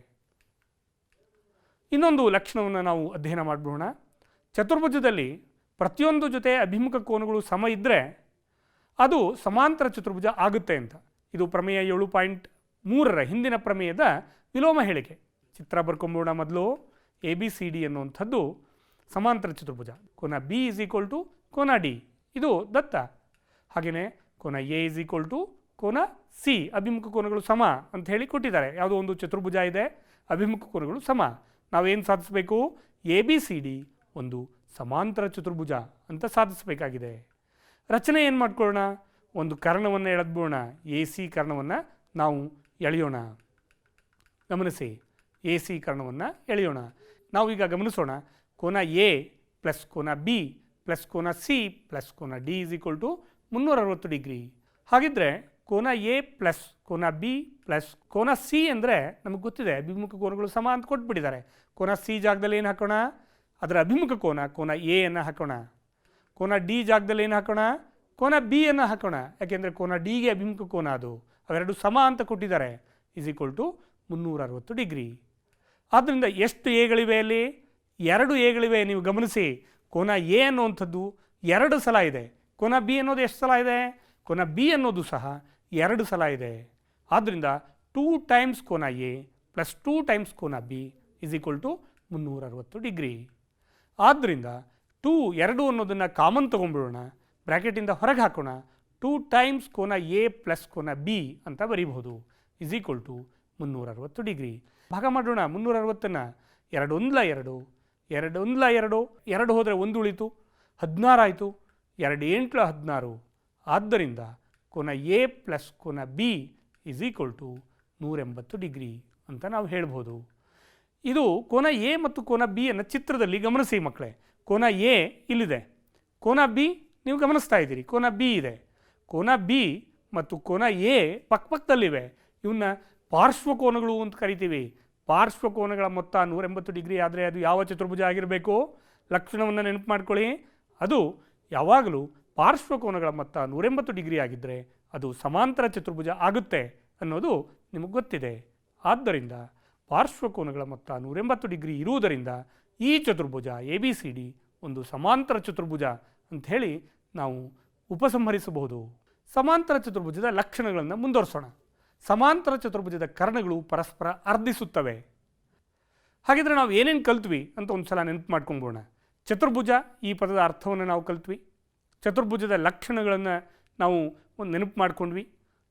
ಇನ್ನೊಂದು ಲಕ್ಷಣವನ್ನು ನಾವು ಅಧ್ಯಯನ ಮಾಡಿಬಿಡೋಣ. ಚತುರ್ಭುಜದಲ್ಲಿ ಪ್ರತಿಯೊಂದು ಜೊತೆ ಅಭಿಮುಖ ಕೋನಗಳು ಸಮ ಇದ್ದರೆ ಅದು ಸಮಾಂತರ ಚತುರ್ಭುಜ ಆಗುತ್ತೆ ಅಂತ. ಇದು ಪ್ರಮೇಯ 7.3ರ ಹಿಂದಿನ ಪ್ರಮೇಯದ ವಿಲೋಮ ಹೇಳಿಕೆ. ಚಿತ್ರ ಬರ್ಕೊಂಬೋಣ. ಮೊದಲು ಎ ಬಿ ಸಿ ಡಿ ಅನ್ನುವಂಥದ್ದು ಸಮಾಂತರ ಚತುರ್ಭುಜ. ಕೋನ ಬಿ ಇಸ್ ಈಕ್ವಲ್ ಟು ಕೋನ ಡಿ, ಇದು ದತ್ತ. ಹಾಗೆಯೇ ಕೋನ ಎ ಇಸ್ ಈಕ್ವಲ್ ಟು ಕೋನ ಸಿ, ಅಭಿಮುಖ ಕೋನಗಳು ಸಮ ಅಂತ ಹೇಳಿ ಕೊಟ್ಟಿದ್ದಾರೆ. ಯಾವುದೋ ಒಂದು ಚತುರ್ಭುಜ ಇದೆ, ಅಭಿಮುಖ ಕೋನಗಳು ಸಮ. ನಾವೇನು ಸಾಧಿಸಬೇಕು, ಎ ಬಿ ಸಿ ಡಿ ಒಂದು ಸಮಾಂತರ ಚತುರ್ಭುಜ ಅಂತ ಸಾಧಿಸಬೇಕಾಗಿದೆ. ರಚನೆ ಏನು ಮಾಡ್ಕೊಳ್ಳೋಣ, ಒಂದು ಕರ್ಣವನ್ನು ಎಳೆದ್ಬೋಣ, ಎ ಸಿ ಕರ್ಣವನ್ನು ನಾವು ಎಳೆಯೋಣ. ಗಮನಿಸಿ, ಎ ಸಿ ಕರ್ಣವನ್ನು ಎಳೆಯೋಣ. ನಾವು ಈಗ ಗಮನಿಸೋಣ, ಕೋನ ಎ ಪ್ಲಸ್ ಕೋನ ಬಿ ಪ್ಲಸ್ ಕೋನ ಸಿ ಪ್ಲಸ್ ಕೋನ D is equal to 360 degree. ಹಾಗಿದ್ದರೆ ಕೋನ ಎ ಪ್ಲಸ್ ಕೋನ ಬಿ ಪ್ಲಸ್ ಕೋನ ಸಿ ಅಂದರೆ ನಮಗೆ ಗೊತ್ತಿದೆ, ಅಭಿಮುಖ ಕೋನಗಳು ಸಮ ಅಂತ ಕೊಟ್ಬಿಟ್ಟಿದ್ದಾರೆ. ಕೋನ ಸಿ ಜಾಗದಲ್ಲಿ ಏನು ಹಾಕೋಣ, ಅದರ ಅಭಿಮುಖ ಕೋನ ಕೋನ ಎ ಅನ್ನು ಹಾಕೋಣ. ಕೋನ ಡಿ ಜಾಗದಲ್ಲಿ ಏನು ಹಾಕೋಣ, ಕೋನ ಬಿ ಅನ್ನು ಹಾಕೋಣ. ಯಾಕೆಂದರೆ ಕೋನ ಡಿಗೆ ಅಭಿಮುಖ ಕೋನ ಅದು, ಅವೆರಡು ಸಮ ಅಂತ ಕೊಟ್ಟಿದ್ದಾರೆ. Is equal to 360 degree. ಆದ್ದರಿಂದ ಎಷ್ಟು ಎಗಳಿವೆ ಅಲ್ಲಿ, 2 ಎಗಳಿವೆ. ನೀವು ಗಮನಿಸಿ, ಕೋನ ಎ ಅನ್ನುವಂಥದ್ದು 2 ಸಲ ಇದೆ, ಕೋನ ಬಿ ಅನ್ನೋದು ಎಷ್ಟು ಸಲ ಇದೆ, ಕೋನ ಬಿ ಅನ್ನೋದು ಸಹ 2 ಸಲ ಇದೆ. ಆದ್ದರಿಂದ 2 ಟೈಮ್ಸ್ ಕೋನ ಎ ಪ್ಲಸ್ 2 ಟೈಮ್ಸ್ ಕೋನ B is equal to 360 degree. ಆದ್ದರಿಂದ 2 ಅನ್ನೋದನ್ನು ಕಾಮನ್ ತೊಗೊಂಡ್ಬಿಡೋಣ, ಬ್ರ್ಯಾಕೆಟಿಂದ ಹೊರಗೆ ಹಾಕೋಣ. 2 ಟೈಮ್ಸ್ ಕೋನ ಎ ಪ್ಲಸ್ ಕೋನ ಬಿ ಅಂತ ಬರೀಬಹುದು. Is equal to 360 degree. ಭಾಗ ಮಾಡೋಣ 360ನ್ನು. 2 1 2, 2 1 2, 2 ಹೋದರೆ 1 ಉಳಿತು, 16 ಆಯಿತು. 2 8 16. ಆದ್ದರಿಂದ ಕೋನ ಎ ಪ್ಲಸ್ ಕೋನ B is equal to 180 degree ಅಂತ ನಾವು ಹೇಳ್ಬೋದು. ಇದು ಕೋನ ಎ ಮತ್ತು ಕೋನ ಬಿ ಅನ್ನು ಚಿತ್ರದಲ್ಲಿ ಗಮನಿಸಿ ಮಕ್ಕಳೇ. ಕೋನ ಎ ಇಲ್ಲಿದೆ, ಕೋನ ಬಿ ನೀವು ಗಮನಿಸ್ತಾ ಇದ್ದೀರಿ, ಕೋನ ಬಿ ಇದೆ. ಕೋನ ಬಿ ಮತ್ತು ಕೋನ ಎ ಪಕ್ಕದಲ್ಲಿವೆ. ಇವನ್ನ ಪಾರ್ಶ್ವಕೋನಗಳು ಅಂತ ಕರಿತೀವಿ. ಪಾರ್ಶ್ವಕೋನಗಳ ಮೊತ್ತ 180 ಡಿಗ್ರಿ ಆದರೆ ಅದು ಯಾವ ಚತುರ್ಭುಜ ಆಗಿರಬೇಕು, ಲಕ್ಷಣವನ್ನು ನೆನಪು ಮಾಡ್ಕೊಳ್ಳಿ. ಅದು ಯಾವಾಗಲೂ ಪಾರ್ಶ್ವಕೋನಗಳ ಮೊತ್ತ 180 ಡಿಗ್ರಿ ಆಗಿದ್ದರೆ ಅದು ಸಮಾಂತರ ಚತುರ್ಭುಜ ಆಗುತ್ತೆ ಅನ್ನೋದು ನಿಮಗೆ ಗೊತ್ತಿದೆ. ಆದ್ದರಿಂದ ಪಾರ್ಶ್ವಕೋನಗಳ ಮೊತ್ತ 180 ಡಿಗ್ರಿ ಇರುವುದರಿಂದ ಈ ಚತುರ್ಭುಜ ಎ ಬಿ ಸಿ ಡಿ ಒಂದು ಸಮಾಂತರ ಚತುರ್ಭುಜ ಅಂಥೇಳಿ ನಾವು ಉಪಸಂಹರಿಸಬಹುದು. ಸಮಾಂತರ ಚತುರ್ಭುಜದ ಲಕ್ಷಣಗಳನ್ನು ಮುಂದುವರಿಸೋಣ. ಸಮಾಂತರ ಚತುರ್ಭುಜದ ಕರ್ಣಗಳು ಪರಸ್ಪರ ಅರ್ಧಿಸುತ್ತವೆ. ಹಾಗಿದ್ರೆ ನಾವು ಏನೇನು ಕಲ್ತ್ವಿ ಅಂತ ಒಂದು ಸಲ ನೆನಪು ಮಾಡ್ಕೊಂಬೋಣ. ಚತುರ್ಭುಜ ಈ ಪದದ ಅರ್ಥವನ್ನು ನಾವು ಕಲ್ತ್ವಿ. ಚತುರ್ಭುಜದ ಲಕ್ಷಣಗಳನ್ನು ನಾವು ಒಂದು ನೆನಪು ಮಾಡ್ಕೊಂಡ್ವಿ.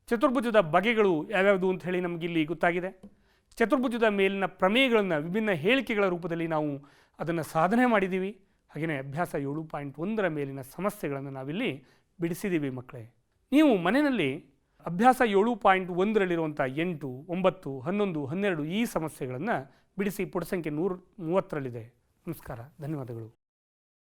ಚತುರ್ಭುಜದ ಬಗೆಗಳು ಯಾವ್ಯಾವುದು ಅಂತ ಹೇಳಿ ನಮಗಿಲ್ಲಿ ಗೊತ್ತಾಗಿದೆ. ಚತುರ್ಭುಜದ ಮೇಲಿನ ಪ್ರಮೇಯಗಳನ್ನು ವಿಭಿನ್ನ ಹೇಳಿಕೆಗಳ ರೂಪದಲ್ಲಿ ನಾವು ಅದನ್ನು ಸಾಧನೆ ಮಾಡಿದ್ದೀವಿ. ಹಾಗೆಯೇ ಅಭ್ಯಾಸ 7.1ರ ಮೇಲಿನ ಸಮಸ್ಯೆಗಳನ್ನು ನಾವಿಲ್ಲಿ ಬಿಡಿಸಿದ್ದೀವಿ ಮಕ್ಕಳೇ. ನೀವು ಮನೆಯಲ್ಲಿ ಅಭ್ಯಾಸ 7.1ರಲ್ಲಿರುವಂಥ 8, 9, 11, 12 ಈ ಸಮಸ್ಯೆಗಳನ್ನು ಬಿಡಿಸಿ ಪುಟ ಸಂಖ್ಯೆ 130ರಲ್ಲಿದೆ. ನಮಸ್ಕಾರ, ಧನ್ಯವಾದಗಳು.